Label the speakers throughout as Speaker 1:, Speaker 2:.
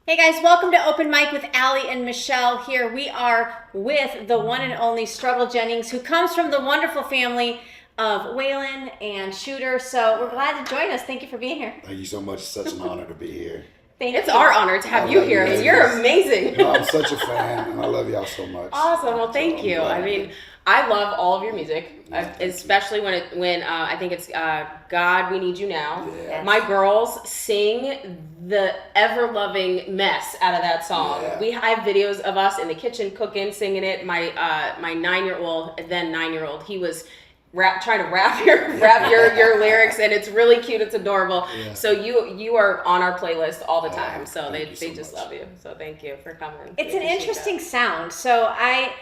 Speaker 1: Hey guys, welcome to Open Mic with Aly and Michelle. Here we are with the one and only Struggle Jennings, who comes from the wonderful family of Waylon and Shooter. So we're glad to join us. Thank you for being here.
Speaker 2: Thank you so much. It's such an honor to be here.
Speaker 3: It's our honor to have you here. You're amazing.
Speaker 2: No, I'm such a fan, and I love y'all so much.
Speaker 3: Awesome. Well, thank you. I mean, I love all of your music, especially when I think it's God, We Need You Now.
Speaker 2: Yeah.
Speaker 3: My girls sing the ever-loving mess out of that song.
Speaker 2: Yeah.
Speaker 3: We have videos of us in the kitchen cooking, singing it. My 9-year-old, he was trying to rap your lyrics, and it's really cute. It's adorable. Yeah. So you are on our playlist all the time. So they just love you. So thank you for coming.
Speaker 1: It's an interesting sound. So I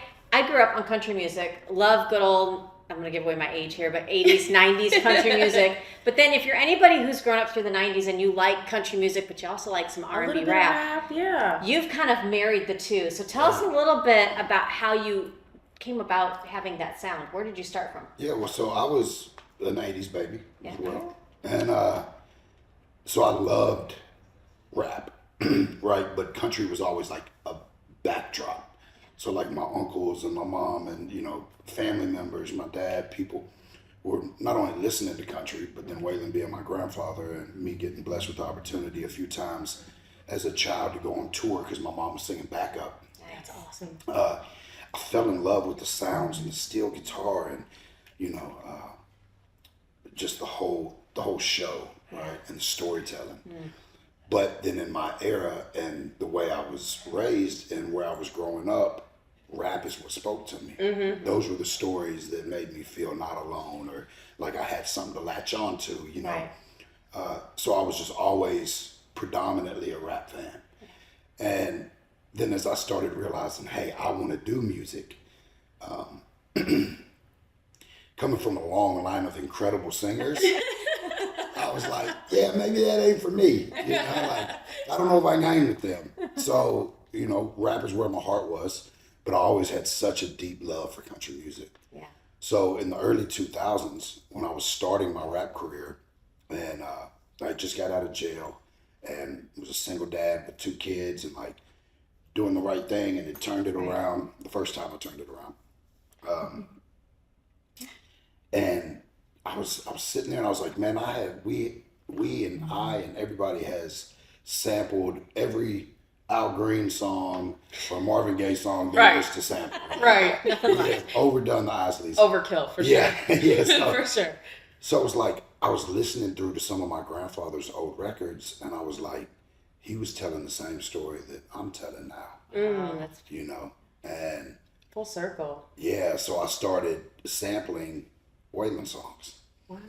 Speaker 1: grew up on country music. Love good old, I'm going to give away my age here, but 80s, 90s country music. But then if you're anybody who's grown up through the 90s and you like country music, but you also like some R&B rap,
Speaker 3: yeah,
Speaker 1: you've kind of married the two. So tell us a little bit about how you came about having that sound. Where did you start from?
Speaker 2: Yeah, well, so I was an 80s baby as well. And so I loved rap, right? But country was always like a backdrop. So like my uncles and my mom and, family members, my dad, people were not only listening to country, but then Waylon being my grandfather and me getting blessed with the opportunity a few times as a child to go on tour because my mom was singing backup.
Speaker 3: That's awesome.
Speaker 2: I fell in love with the sounds and the steel guitar and, just the whole show, right? And the storytelling. But then in my era and the way I was raised and where I was growing up, rap is what spoke to me. Those were the stories that made me feel not alone or like I had something to latch on to,
Speaker 1: Right.
Speaker 2: So I was just always predominantly a rap fan. And then as I started realizing, hey, I want to do music, coming from a long line of incredible singers, I was like, yeah, maybe that ain't for me. I don't know if I can hang with them. So, rap is where my heart was, but I always had such a deep love for country music.
Speaker 1: Yeah.
Speaker 2: So in the early 2000s, when I was starting my rap career, and I just got out of jail and was a single dad with 2 kids and like doing the right thing, and it turned it around the first time I turned it around. And I was sitting there and I was like, man, we and I and everybody has sampled every Al Green song or Marvin Gaye song there is to sample.
Speaker 3: Right.
Speaker 2: We have overdone the Isleys.
Speaker 3: Overkill for sure.
Speaker 2: Yeah. So,
Speaker 3: for sure.
Speaker 2: So it was like I was listening through to some of my grandfather's old records, and I was like, he was telling the same story that I'm telling now.
Speaker 1: That's
Speaker 2: And
Speaker 3: Full circle.
Speaker 2: yeah, so I started sampling Waylon songs.
Speaker 3: Wow.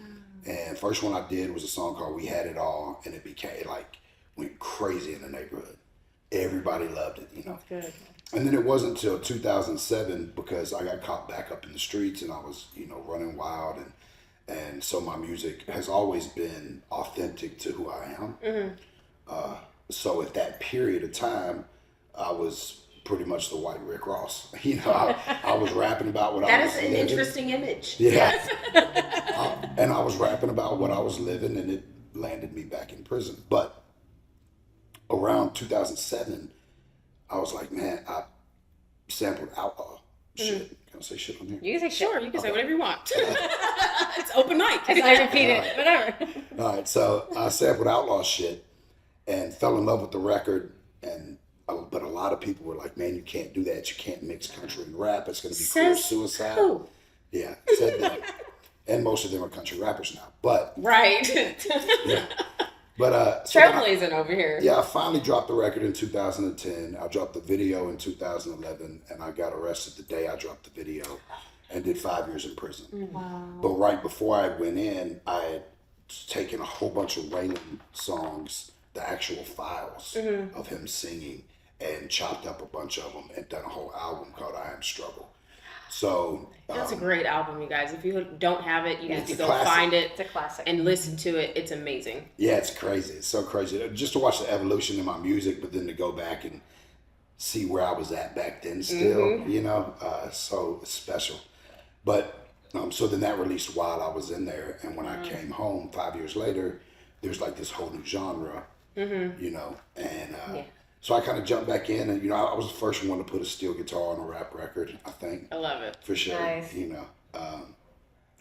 Speaker 2: And first one I did was a song called We Had It All, and it went crazy in the neighborhood. Everybody loved it,
Speaker 3: That's good.
Speaker 2: And then it wasn't until 2007 because I got caught back up in the streets and I was, running wild, and so my music has always been authentic to who I am. So at that period of time, I was pretty much the white Rick Ross. I was rapping about what I was living.
Speaker 3: That is an interesting image.
Speaker 2: Yeah. And I was rapping about what I was living, and it landed me back in prison. But around 2007, I was like, man, I sampled outlaw shit. Can I say shit on here?
Speaker 1: You can say
Speaker 3: Sure, you can say whatever you want. It's open mic.
Speaker 1: I repeat it, whatever.
Speaker 2: All right, so I sampled outlaw shit and fell in love with the record, but a lot of people were like, man, you can't do that. You can't mix country and rap. It's going to be career suicide.
Speaker 3: Who?
Speaker 2: Yeah, said that. And most of them are country rappers now. But
Speaker 3: Right.
Speaker 2: yeah. But
Speaker 3: Trailblazing over here.
Speaker 2: Yeah, I finally dropped the record in 2010. I dropped the video in 2011, and I got arrested the day I dropped the video and did 5 years in prison.
Speaker 3: Wow.
Speaker 2: But right before I went in, I had taken a whole bunch of Waylon songs, the actual files of him singing, and chopped up a bunch of them and done a whole album called I Am Struggle. So
Speaker 3: That's a great album, you guys. If you don't have it, you need to go
Speaker 2: classic.
Speaker 3: find it.
Speaker 1: It's a classic.
Speaker 3: And listen to it. It's amazing.
Speaker 2: yeah, it's crazy. It's so crazy. Just to watch the evolution in my music, but then to go back and see where I was at back then still, so it's special. But so then that released while I was in there. And when I came home 5 years later, there's like this whole new genre, and so I kind of jumped back in, and you know, I was the first one to put a steel guitar on a rap record. I think.
Speaker 3: I love it.
Speaker 2: For sure.
Speaker 1: Nice.
Speaker 2: You know.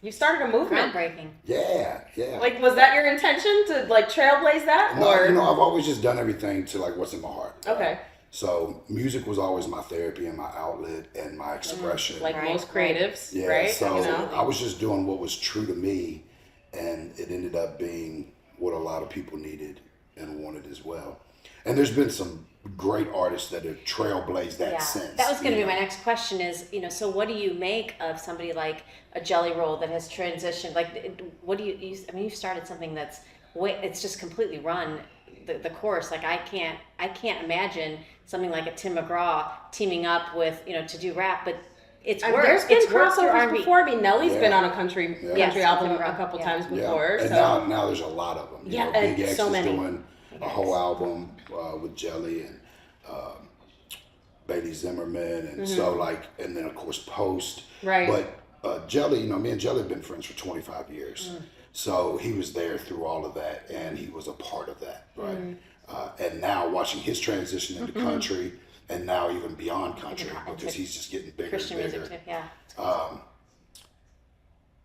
Speaker 3: You started a movement.
Speaker 1: Groundbreaking.
Speaker 2: Yeah.
Speaker 3: Like, was that your intention to like trailblaze that?
Speaker 2: No,
Speaker 3: or
Speaker 2: you know, I've always just done everything to like what's in my heart.
Speaker 3: Okay.
Speaker 2: So music was always my therapy and my outlet and my expression.
Speaker 3: Like most creatives,
Speaker 2: yeah,
Speaker 3: right?
Speaker 2: So
Speaker 3: You know?
Speaker 2: I was just doing what was true to me, and it ended up being what a lot of people needed and wanted as well. And there's been some great artists that have trailblazed that since.
Speaker 1: That was going to be my next question is, you know, so what do you make of somebody like a Jelly Roll that has transitioned? Like, what do you I mean, you've started something that's, it's just completely run the course. Like, I can't imagine something like a Tim McGraw teaming up with, you know, to do rap, but it's worked.
Speaker 3: There's been
Speaker 1: worked through
Speaker 3: crossovers
Speaker 1: R&B.
Speaker 3: before. I mean, Nelly's been on a country album
Speaker 1: Tim McGraw.
Speaker 3: a couple times before.
Speaker 2: And
Speaker 3: so
Speaker 2: now there's a lot of them. You know,
Speaker 3: and
Speaker 2: Big X
Speaker 3: so
Speaker 2: is
Speaker 3: many.
Speaker 2: doing a whole album with Jelly and Bailey Zimmerman, and so like, and then of course Post.
Speaker 3: Right.
Speaker 2: But Jelly, you know, me and Jelly have been friends for 25 years. So he was there through all of that, and he was a part of that, right? And now watching his transition into country, and now even beyond country, because he's just getting bigger
Speaker 1: Christian
Speaker 2: and bigger.
Speaker 1: music too, yeah.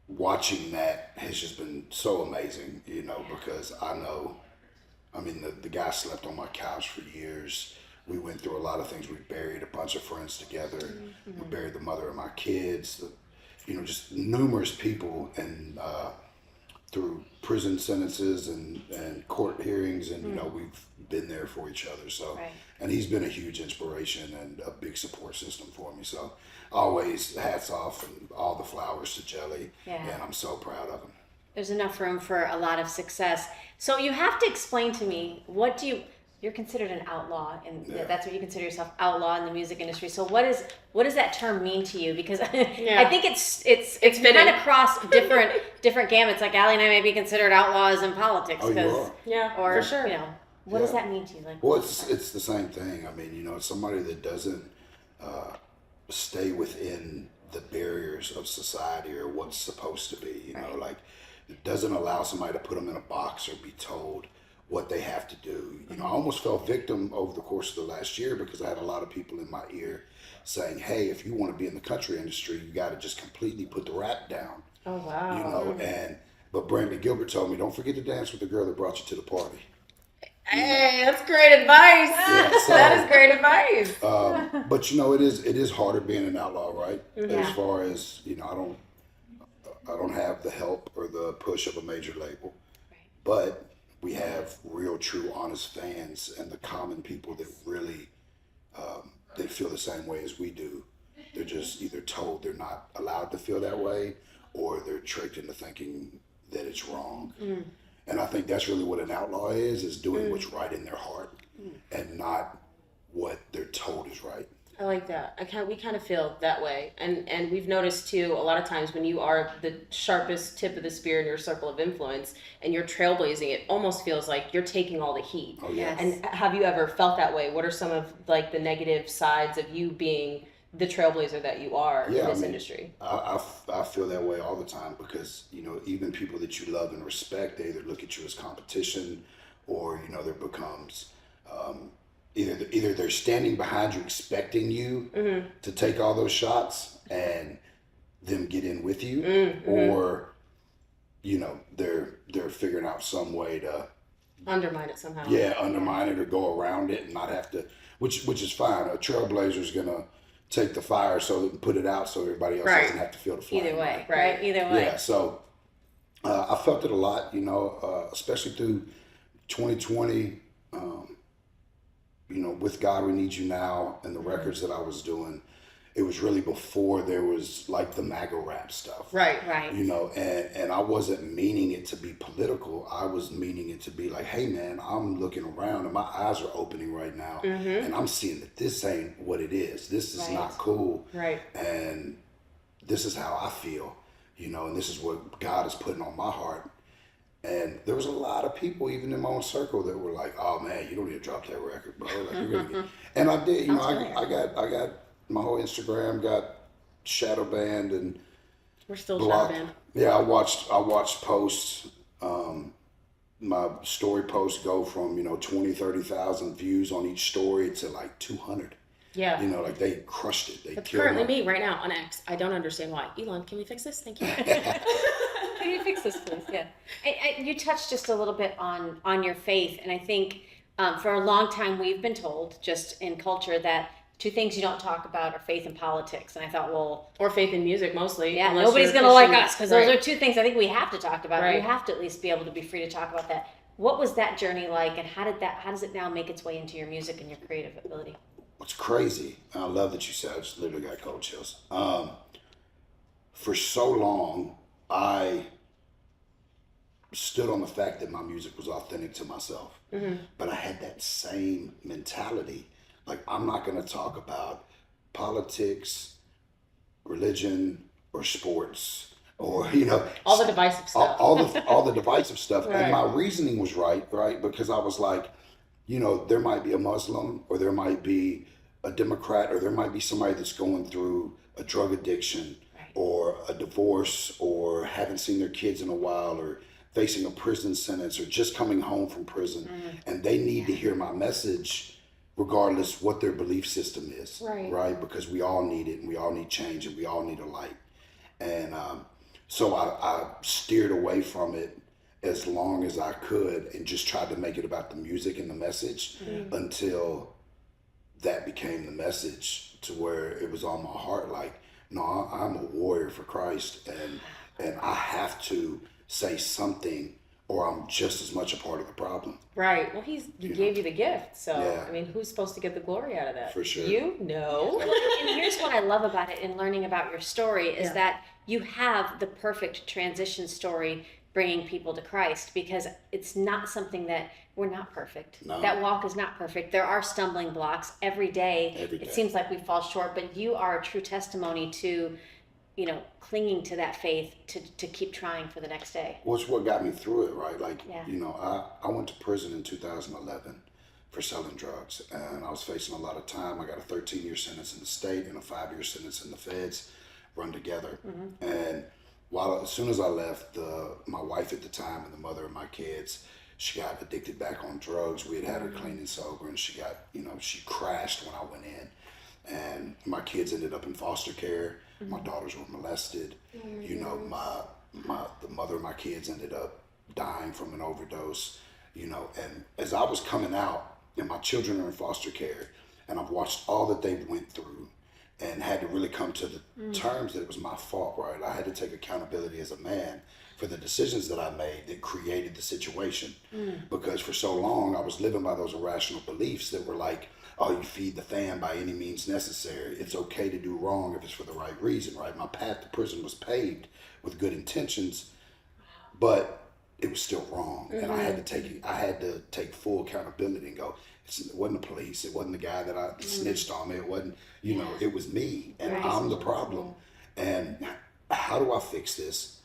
Speaker 2: Watching that has just been so amazing, you know, because I know, I mean, the guy slept on my couch for years. We went through a lot of things. We buried a bunch of friends together. We buried the mother of my kids, you know, just numerous people, and through prison sentences and court hearings, and you know, we've been there for each other. So, and he's been a huge inspiration and a big support system for me. So, always hats off and all the flowers to Jelly, and I'm so proud of him.
Speaker 1: There's enough room for a lot of success. So you have to explain to me, you're considered an outlaw, and that's what you consider yourself, outlaw in the music industry. So what does that term mean to you? Because I think it's kind of cross different gamuts. Like Aly and I may be considered outlaws in politics.
Speaker 2: Oh, you are?
Speaker 3: Yeah,
Speaker 1: or,
Speaker 3: for sure.
Speaker 1: You know, what does that mean to you? Like,
Speaker 2: well, it's the same thing. I mean, you know, it's somebody that doesn't stay within the barriers of society or what's supposed to be. You know, like, it doesn't allow somebody to put them in a box or be told what they have to do. You know, I almost fell victim over the course of the last year because I had a lot of people in my ear saying, hey, if you want to be in the country industry, you got to just completely put the rap down.
Speaker 3: Oh, wow.
Speaker 2: You know, but Brandon Gilbert told me, don't forget to dance with the girl that brought you to the party.
Speaker 3: Hey, that's great advice.
Speaker 2: Yeah, so,
Speaker 3: that is great advice.
Speaker 2: But you know, it is harder being an outlaw, right? As far as, you know, I don't have the help or the push of a major label, but we have real, true, honest fans and the common people that really they feel the same way as we do. They're just either told they're not allowed to feel that way, or they're tricked into thinking that it's wrong. And I think that's really what an outlaw is doing what's right in their heart and not what they're told is right.
Speaker 3: I like that. We kind of feel that way. And we've noticed too, a lot of times when you are the sharpest tip of the spear in your circle of influence and you're trailblazing, it almost feels like you're taking all the heat.
Speaker 2: Oh, yeah.
Speaker 3: And have you ever felt that way? What are some of like the negative sides of you being the trailblazer that you are in this industry?
Speaker 2: I feel that way all the time because, you know, even people that you love and respect, they either look at you as competition or, you know, there becomes either they're standing behind you expecting you to take all those shots and them get in with you, or, you know, they're figuring out some way to
Speaker 3: undermine it somehow.
Speaker 2: Yeah, undermine it or go around it and not have to, which is fine. A trailblazer's gonna take the fire and put it out so everybody else doesn't have to feel the flame.
Speaker 1: Either way, right? Either way.
Speaker 2: Yeah, so I felt it a lot, you know, especially through 2020, you know, with God We Need You Now and the records that I was doing. It was really before there was like the MAGA rap stuff.
Speaker 3: Right.
Speaker 2: You know, and I wasn't meaning it to be political. I was meaning it to be like, hey man, I'm looking around and my eyes are opening right now. And I'm seeing that this ain't what it is. This is not cool.
Speaker 3: Right.
Speaker 2: And this is how I feel, you know, and this is what God is putting on my heart. And there was a lot of people, even in my own circle, that were like, "Oh man, you don't need to drop that record, bro." Like, you're gonna get... And I did, you know. I got my whole Instagram got shadow banned and
Speaker 3: we're still
Speaker 2: blocked.
Speaker 3: shadow banned.
Speaker 2: Yeah, I watched posts my story posts go from, 20, 30,000 views on each story to like 200.
Speaker 3: Yeah.
Speaker 2: Like they crushed it. They
Speaker 3: That's
Speaker 2: killed
Speaker 3: currently
Speaker 2: my...
Speaker 3: me right now on X. I don't understand why. Elon, can we fix this? Thank you.
Speaker 1: Can you fix this, please? Yeah. You touched just a little bit on your faith, and I think for a long time we've been told, just in culture, that two things you don't talk about are faith and politics. And I thought, well,
Speaker 3: or faith in music mostly.
Speaker 1: Yeah, nobody's going to like us because those are two things I think we have to talk about.
Speaker 3: Right.
Speaker 1: We have to at least be able to be free to talk about that. What was that journey like, and how does it now make its way into your music and your creative ability?
Speaker 2: What's crazy, and I love that you said, I just literally got cold chills. For so long, I stood on the fact that my music was authentic to myself. But I had that same mentality. Like, I'm not going to talk about politics, religion, or sports, or,
Speaker 3: all the divisive stuff.
Speaker 2: all the divisive stuff.
Speaker 3: Right.
Speaker 2: And my reasoning was right? Because I was like, there might be a Muslim, or there might be a Democrat, or there might be somebody that's going through a drug addiction, or a divorce, or haven't seen their kids in a while, or facing a prison sentence, or just coming home from prison. And they need to hear my message regardless what their belief system is. Right? Because we all need it, and we all need change, and we all need a light. And so I steered away from it as long as I could, and just tried to make it about the music and the message until that became the message, to where it was on my heart, like, no, I'm a warrior for Christ, and I have to say something, or I'm just as much a part of the problem.
Speaker 3: Right. Well, he gave you the gift, so
Speaker 2: Yeah.
Speaker 3: I mean, who's supposed to get the glory out of that?
Speaker 2: For sure.
Speaker 3: You? No.
Speaker 1: And here's what I love about it in learning about your story is that you have the perfect transition story bringing people to Christ, because it's not something that we're not perfect.
Speaker 2: No.
Speaker 1: That walk is not perfect. There are stumbling blocks every day. It seems like we fall short, but you are a true testimony to, clinging to that faith to keep trying for the next day.
Speaker 2: Well, it's what got me through it, right? Like,
Speaker 1: Yeah.
Speaker 2: I went to prison in 2011 for selling drugs, and I was facing a lot of time. I got a 13-year sentence in the state and a 5-year sentence in the feds run together. And as soon as I left, my wife at the time and the mother of my kids, she got addicted back on drugs. We had her clean and sober, and she got, she crashed when I went in. And my kids ended up in foster care. My daughters were molested. The mother of my kids ended up dying from an overdose. And as I was coming out, and my children are in foster care, and I've watched all that they went through, and had to really come to the terms that it was my fault, right? I had to take accountability as a man for the decisions that I made that created the situation. Because for so long, I was living by those irrational beliefs that were like, oh, you feed the fan by any means necessary. It's okay to do wrong if it's for the right reason, right? My path to prison was paved with good intentions, but it was still wrong. And I had to take full accountability and go, it wasn't the police, it wasn't the guy that I snitched on me, it wasn't, it was me, and I'm the problem. And how do I fix this?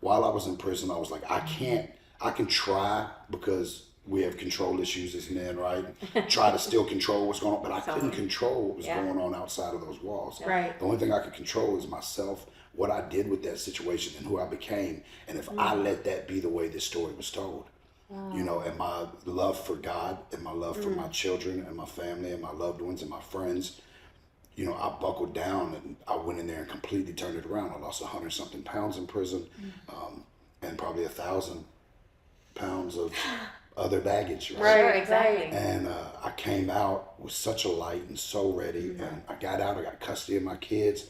Speaker 2: While I was in prison, I was like, I can try, because we have control issues as men, right? Try to still control what's going on, but I couldn't control what was going on outside of those walls.
Speaker 3: Right.
Speaker 2: The only thing I could control is myself, what I did with that situation, and who I became. And if I let that be the way this story was told, and my love for God, and my love for my children and my family and my loved ones and my friends, I buckled down, and I went in there and completely turned it around. I lost 100-something pounds in prison, and probably 1,000 pounds of other baggage.
Speaker 1: Right, exactly.
Speaker 2: And I came out with such a light and so ready, and I got out. I got custody of my kids.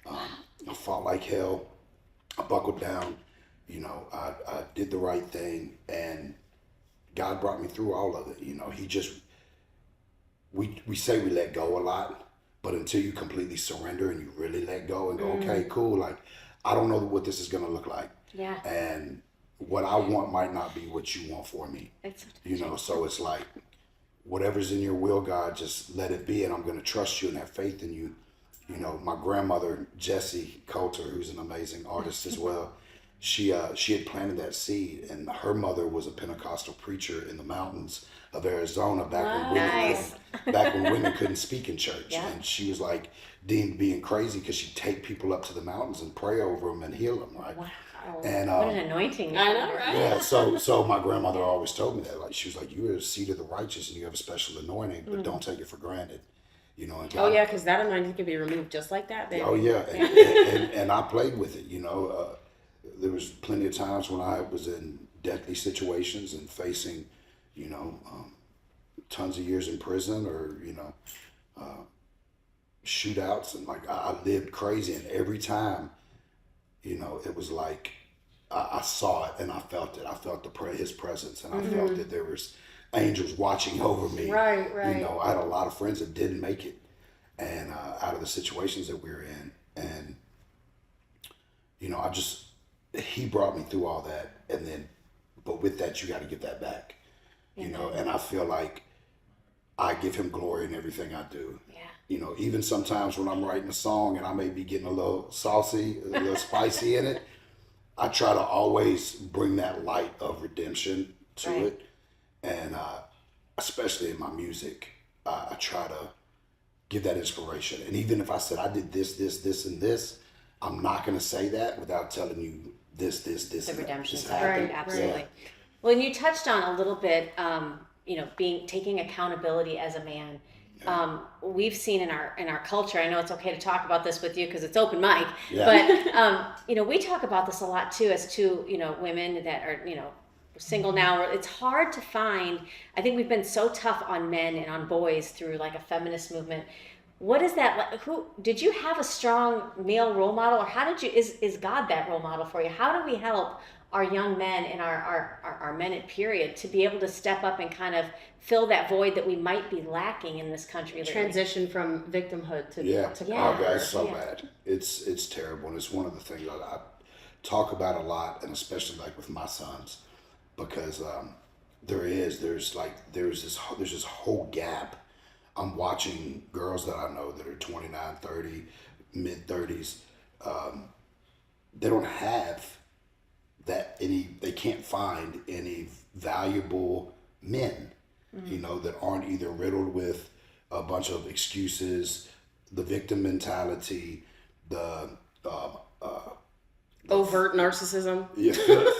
Speaker 2: I fought like hell. I buckled down. I did the right thing, and God brought me through all of it. He just, we say we let go a lot, but until you completely surrender and you really let go and go, okay, cool, like, I don't know what this is going to look like.
Speaker 1: Yeah.
Speaker 2: And what I want might not be what you want for me. So it's like, whatever's in your will, God, just let it be, and I'm going to trust you and have faith in you. My grandmother, Jessie Coulter, who's an amazing artist as well, she had planted that seed, and her mother was a Pentecostal preacher in the mountains of Arizona back when women couldn't speak in church. And she was like deemed being crazy because she'd take people up to the mountains and pray over them and heal them, right? And
Speaker 1: what an anointing.
Speaker 3: I know, right?
Speaker 2: yeah, so my grandmother always told me that. Like, she was like, "You are the seed of the righteous, and you have a special anointing, but don't take it for granted." You know. And
Speaker 3: Oh yeah, because that anointing can be removed just like that, baby.
Speaker 2: Oh yeah, and I played with it. You know, there was plenty of times when I was in deadly situations and facing, you know, tons of years in prison, or shootouts, and like I lived crazy, and every time, you know, it was like I saw it and I felt it. I felt his presence, and I felt that there was angels watching over me.
Speaker 3: Right.
Speaker 2: You know, I had a lot of friends that didn't make it, and out of the situations that we were in, and you know, he brought me through all that, and then, but with that, you got to give that back. You know, and I feel like I give him glory in everything I do.
Speaker 1: Yeah.
Speaker 2: You know, even sometimes when I'm writing a song and I may be getting a little saucy, a little spicy in it, I try to always bring that light of redemption to it. And especially in my music, I try to give that inspiration. And even if I said I did this, and this, I'm not going to say that without telling you this,
Speaker 1: The
Speaker 2: and
Speaker 1: redemption
Speaker 2: this
Speaker 1: side.
Speaker 2: happened.
Speaker 1: Right, absolutely.
Speaker 2: Yeah.
Speaker 1: Well, and you touched on a little bit, you know, taking accountability as a man. We've seen in our culture, I know it's okay to talk about this with you because it's open mic, but you know, we talk about this a lot too, as two, you know, women that are, you know, single now. It's hard to find. I think we've been so tough on men and on boys through like a feminist movement. What is that like? Who did you have a strong male role model, or how did you, is God that role model for you? How do we help our young men and our men at period to be able to step up and kind of fill that void that we might be lacking in this country lately?
Speaker 3: Transition from victimhood to
Speaker 2: Oh, guys, so bad. It's terrible, and it's one of the things I talk about a lot, and especially like with my sons, because there's this whole gap. I'm watching girls that I know that are 29, 30, mid 30s. They don't have they can't find any valuable men, you know, that aren't either riddled with a bunch of excuses, the victim mentality, the
Speaker 3: overt narcissism.
Speaker 2: Yeah,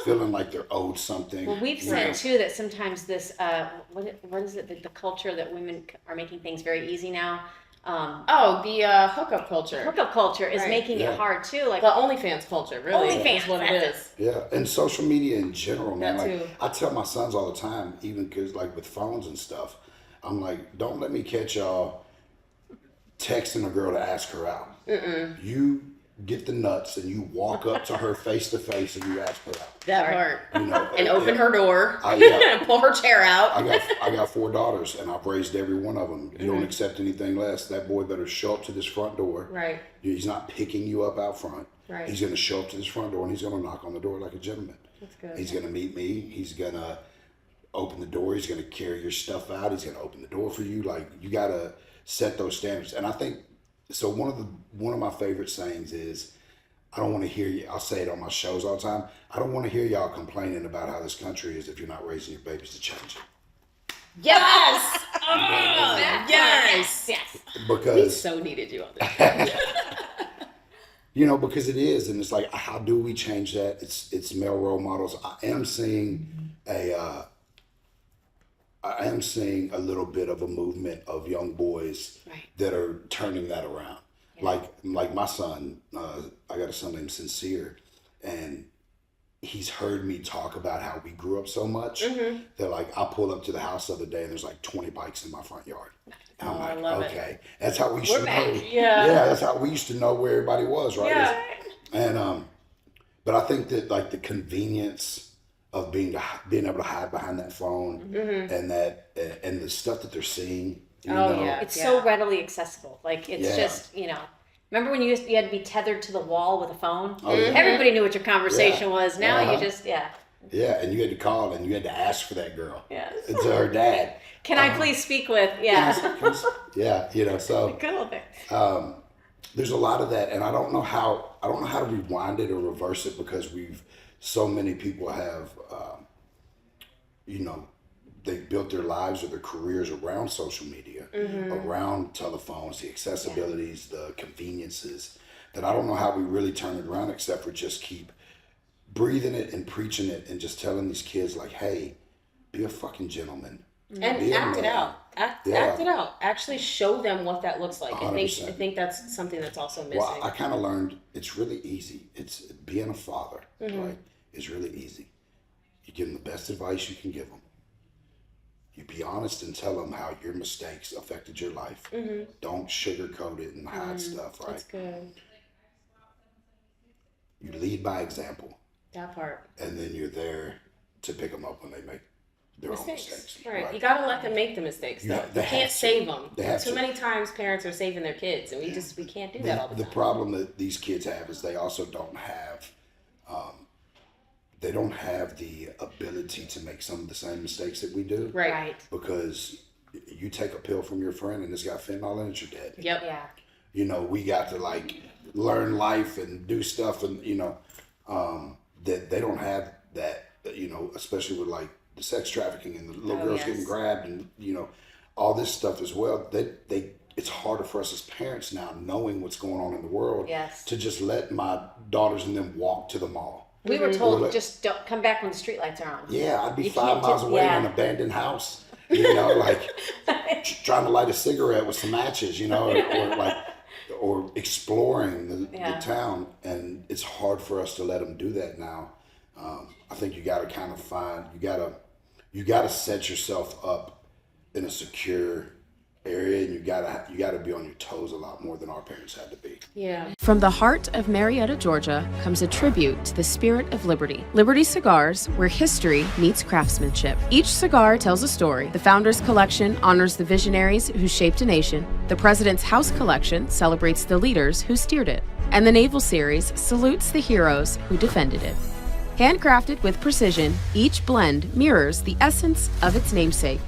Speaker 2: feeling like they're owed something.
Speaker 1: Well, we've said too that sometimes this what is it, the culture that women are making things very easy now.
Speaker 3: The hookup culture.
Speaker 1: Hookup culture is making it hard too. Like
Speaker 3: the OnlyFans culture, really.
Speaker 1: OnlyFans,
Speaker 3: is what it is.
Speaker 2: Yeah, and social media in general, man.
Speaker 3: That
Speaker 2: Like
Speaker 3: too.
Speaker 2: I tell my sons all the time, even because like with phones and stuff, I'm like, don't let me catch y'all texting a girl to ask her out. You get the nuts and you walk up to her face to face and you ask her out.
Speaker 3: That part.
Speaker 2: You know,
Speaker 3: And open her door.
Speaker 2: Yeah.
Speaker 3: And pull her chair out.
Speaker 2: I got 4 daughters, and I've raised every one of them. You don't accept anything less. That boy better show up to this front door.
Speaker 3: Right.
Speaker 2: He's not picking you up out front.
Speaker 3: Right.
Speaker 2: He's going to show up to this front door, and he's going to knock on the door like a gentleman.
Speaker 3: That's good.
Speaker 2: He's going to meet me. He's going to open the door. He's going to carry your stuff out. He's going to open the door for you. Like, you got to set those standards. And I think, so one of my favorite sayings is, I don't want to hear you. I'll say it on my shows all the time. I don't want to hear y'all complaining about how this country is if you're not raising your babies to change it.
Speaker 3: Yes! Yes!
Speaker 1: yes.
Speaker 3: We
Speaker 2: Because,
Speaker 3: so needed you on this.
Speaker 2: you know, because it is, and it's like, how do we change that? It's male role models. I am seeing a little bit of a movement of young boys that are turning that around. Like my son, I got a son named Sincere, and he's heard me talk about how we grew up so much that like I pull up to the house the other day and there's like 20 bikes in my front yard. And I'm like,
Speaker 3: I love
Speaker 2: okay, that's how we used to know.
Speaker 3: Yeah.
Speaker 2: That's how we used to know where everybody was, right?
Speaker 3: Yeah.
Speaker 2: And but I think that like the convenience of being able to hide behind that phone and that and the stuff that they're seeing. You know?
Speaker 1: It's so readily accessible. Like it's just, you know, remember when you had to be tethered to the wall with a phone?
Speaker 2: Oh, yeah.
Speaker 1: Everybody knew what your conversation was. Now you just,
Speaker 2: Yeah, and you had to call and you had to ask for that girl.
Speaker 1: Yes.
Speaker 2: It's her dad.
Speaker 1: Can I please speak with,
Speaker 2: Yeah, you know, so
Speaker 1: Good old days.
Speaker 2: there's a lot of that, and I don't know how to rewind it or reverse it, because so many people have you know, they built their lives or their careers around social media, around telephones, the accessibilities, the conveniences, that I don't know how we really turn it around except for just keep breathing it and preaching it and just telling these kids like, hey, be a fucking gentleman.
Speaker 3: And act it out. Act it out. Actually show them what that looks like.
Speaker 2: 100%.
Speaker 3: I think that's something that's also missing.
Speaker 2: Well, I kind of learned it's really easy. It's being a father, right? It's really easy. You give them the best advice you can give them. You be honest and tell them how your mistakes affected your life. Don't sugarcoat it and hide stuff, right?
Speaker 3: That's good.
Speaker 2: You lead by example.
Speaker 3: That part.
Speaker 2: And then you're there to pick them up when they make their own mistakes.
Speaker 3: Right. You got to let them make the mistakes, though. You can't save them. Too many times parents are saving their kids, and we can't do that all the time.
Speaker 2: The problem that these kids have is they also don't have the ability to make some of the same mistakes that we do.
Speaker 3: Right.
Speaker 2: Because you take a pill from your friend and it's got fentanyl in it, you're dead.
Speaker 3: Yep.
Speaker 1: Yeah.
Speaker 2: You know, we got to like learn life and do stuff, and you know, that they don't have that. You know, especially with like the sex trafficking and the little girls getting grabbed, and you know, all this stuff as well. It's harder for us as parents now, knowing what's going on in the world, to just let my daughters and them walk to the mall.
Speaker 1: We were told just don't come back when the streetlights are on.
Speaker 2: Yeah, I'd be 5 miles away in an abandoned house, you know, like trying to light a cigarette with some matches, you know, or exploring the town. And it's hard for us to let them do that now. I think you got to kind of you got to set yourself up in a secure area, and you gotta be on your toes a lot more than our parents had to be.
Speaker 3: Yeah.
Speaker 4: From the heart of Marietta, Georgia, comes a tribute to the spirit of liberty. Liberty Cigars, where history meets craftsmanship. Each cigar tells a story. The Founders Collection honors the visionaries who shaped a nation. The President's House Collection celebrates the leaders who steered it. And the Naval Series salutes the heroes who defended it. Handcrafted with precision, each blend mirrors the essence of its namesake.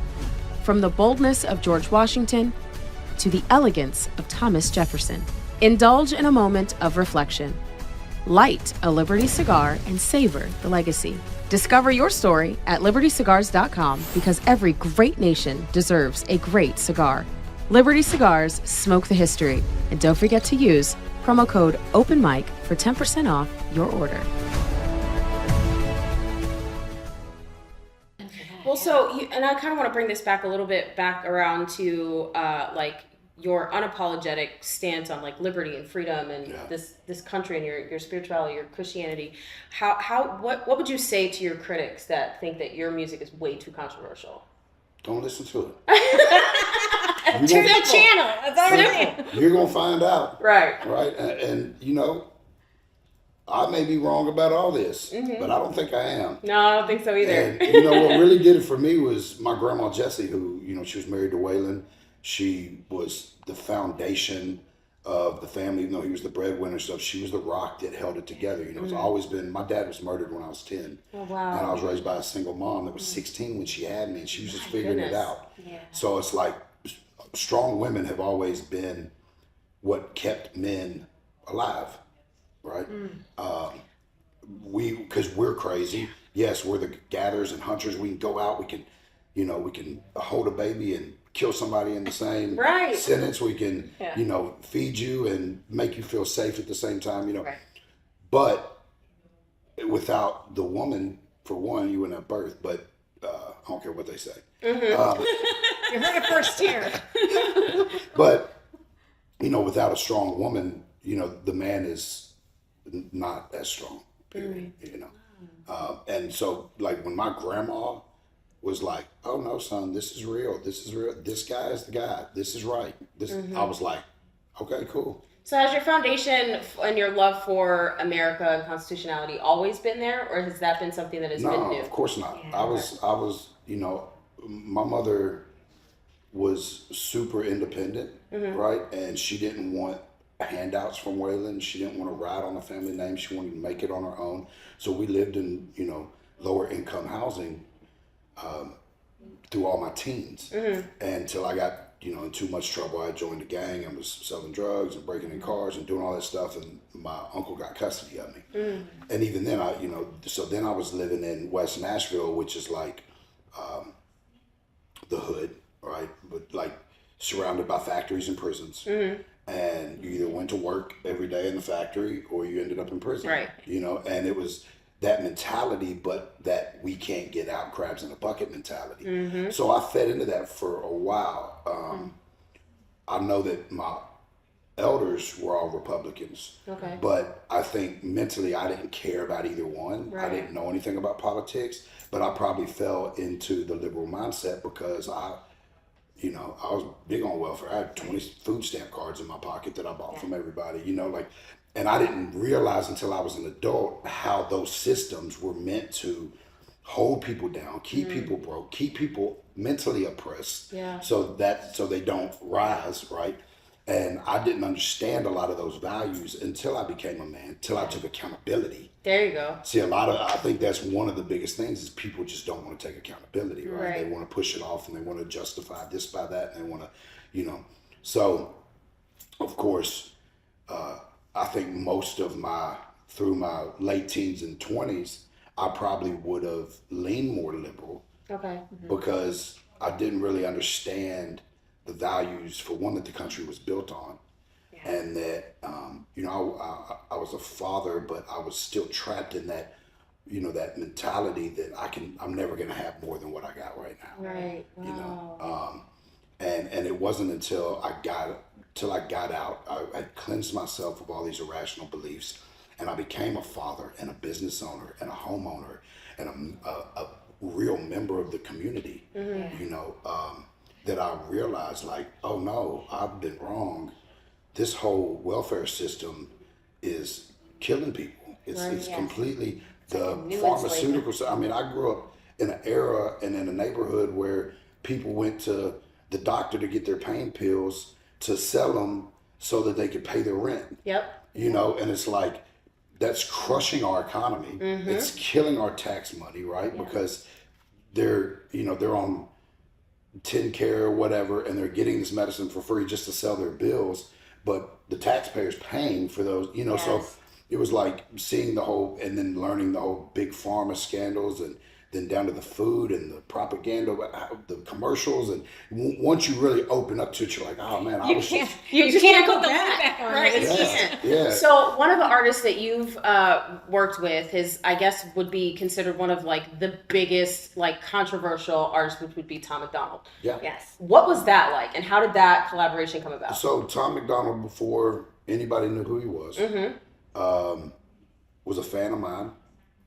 Speaker 4: From the boldness of George Washington to the elegance of Thomas Jefferson. Indulge in a moment of reflection. Light a Liberty cigar and savor the legacy. Discover your story at libertycigars.com, because every great nation deserves a great cigar. Liberty Cigars, smoke the history. And don't forget to use promo code OPENMIC for 10% off your order.
Speaker 3: Well, and I kind of want to bring this back a little bit back around to like your unapologetic stance on like liberty and freedom and this country and your spirituality, your Christianity. What would you say to your critics that think that your music is way too controversial?
Speaker 2: Don't listen to it.
Speaker 1: Turn the channel. That's all I'm saying.
Speaker 2: You're gonna find out.
Speaker 3: Right.
Speaker 2: And you know, I may be wrong about all this, but I don't think I am.
Speaker 3: No, I don't think so either.
Speaker 2: And, you know, what really did it for me was my grandma Jessie, who, you know, she was married to Waylon. She was the foundation of the family, even though he was the breadwinner stuff. She was the rock that held it together. You know, it's always been, my dad was murdered when I was 10.
Speaker 3: Oh, wow.
Speaker 2: And I was raised by a single mom that was 16 when she had me, and she was just figuring it out.
Speaker 1: Yeah.
Speaker 2: So it's like strong women have always been what kept men alive. Right? Because we're crazy. Yes, we're the gatherers and hunters. We can go out. We can hold a baby and kill somebody in the same sentence. We can, feed you and make you feel safe at the same time. You know, but without the woman, for one, you wouldn't have birth. But I don't care what they say.
Speaker 1: You heard it first here.
Speaker 2: But you know, without a strong woman, you know, the man is not as strong, period, you know. And so, like, when my grandma was like, oh, no, son, this is real. This guy is the guy. This is right. I was like, okay, cool.
Speaker 3: So has your foundation and your love for America and constitutionality always been there, or has that been something that has been new?
Speaker 2: No, of course not.
Speaker 1: Yeah.
Speaker 2: I was, you know, my mother was super independent, right? And she didn't want handouts from Waylon. She didn't want to ride on a family name. She wanted to make it on her own. So we lived in, you know, lower income housing through all my teens. And until I got, you know, in too much trouble. I joined a gang and was selling drugs and breaking in cars and doing all that stuff, and my uncle got custody of me. And even then, so then I was living in West Nashville, which is like the hood, right? But like surrounded by factories and prisons. And you either went to work every day in the factory or you ended up in prison.
Speaker 3: Right.
Speaker 2: You know, and that mentality, but that we can't get out, crabs in a bucket mentality. So I fed into that for a while. I know that my elders were all Republicans,
Speaker 3: Okay.
Speaker 2: but I think mentally I didn't care about either one. I didn't know anything about politics, but I probably fell into the liberal mindset because I was big on welfare. I had 20 food stamp cards in my pocket that I bought from everybody, and I didn't realize until I was an adult how those systems were meant to hold people down, keep people broke, keep people mentally oppressed, so they don't rise, right? And I didn't understand a lot of those values until I became a man, till I took accountability.
Speaker 3: There you go.
Speaker 2: See, I think that's one of the biggest things is people just don't want to take accountability, right? They want to push it off and they want to justify this by that, and they want to, So, of course, I think most of through my late teens and 20s, I probably would have leaned more liberal.
Speaker 3: Okay.
Speaker 2: Because I didn't really understand the values, for one, that the country was built on, and that I was a father, but I was still trapped in that that mentality that I'm never gonna have more than what I got right now.
Speaker 3: Right. Wow.
Speaker 2: And it wasn't until I got out, I cleansed myself of all these irrational beliefs, and I became a father and a business owner and a homeowner and a real member of the community. That I realized, like, oh no, I've been wrong. This whole welfare system is killing people. It's completely the pharmaceuticals. I mean, I grew up in an era and in a neighborhood where people went to the doctor to get their pain pills to sell them so that they could pay their rent.
Speaker 3: Yep.
Speaker 2: And it's like, that's crushing our economy. It's killing our tax money, right? Because they're on TennCare or whatever, and they're getting this medicine for free just to sell their bills, but the taxpayers paying for those, so it was like seeing the whole, and then learning the whole big pharma scandals, and then down to the food and the propaganda, the commercials, and once you really open up to it, you're like, oh man,
Speaker 3: You can't go back. Right.
Speaker 2: Yeah.
Speaker 3: So one of the artists that you've worked with is, I guess, would be considered one of like the biggest, like, controversial artists, which would be Tom MacDonald.
Speaker 2: Yeah.
Speaker 1: Yes.
Speaker 3: What was that like, and how did that collaboration come about?
Speaker 2: So Tom MacDonald, before anybody knew who he was a fan of mine,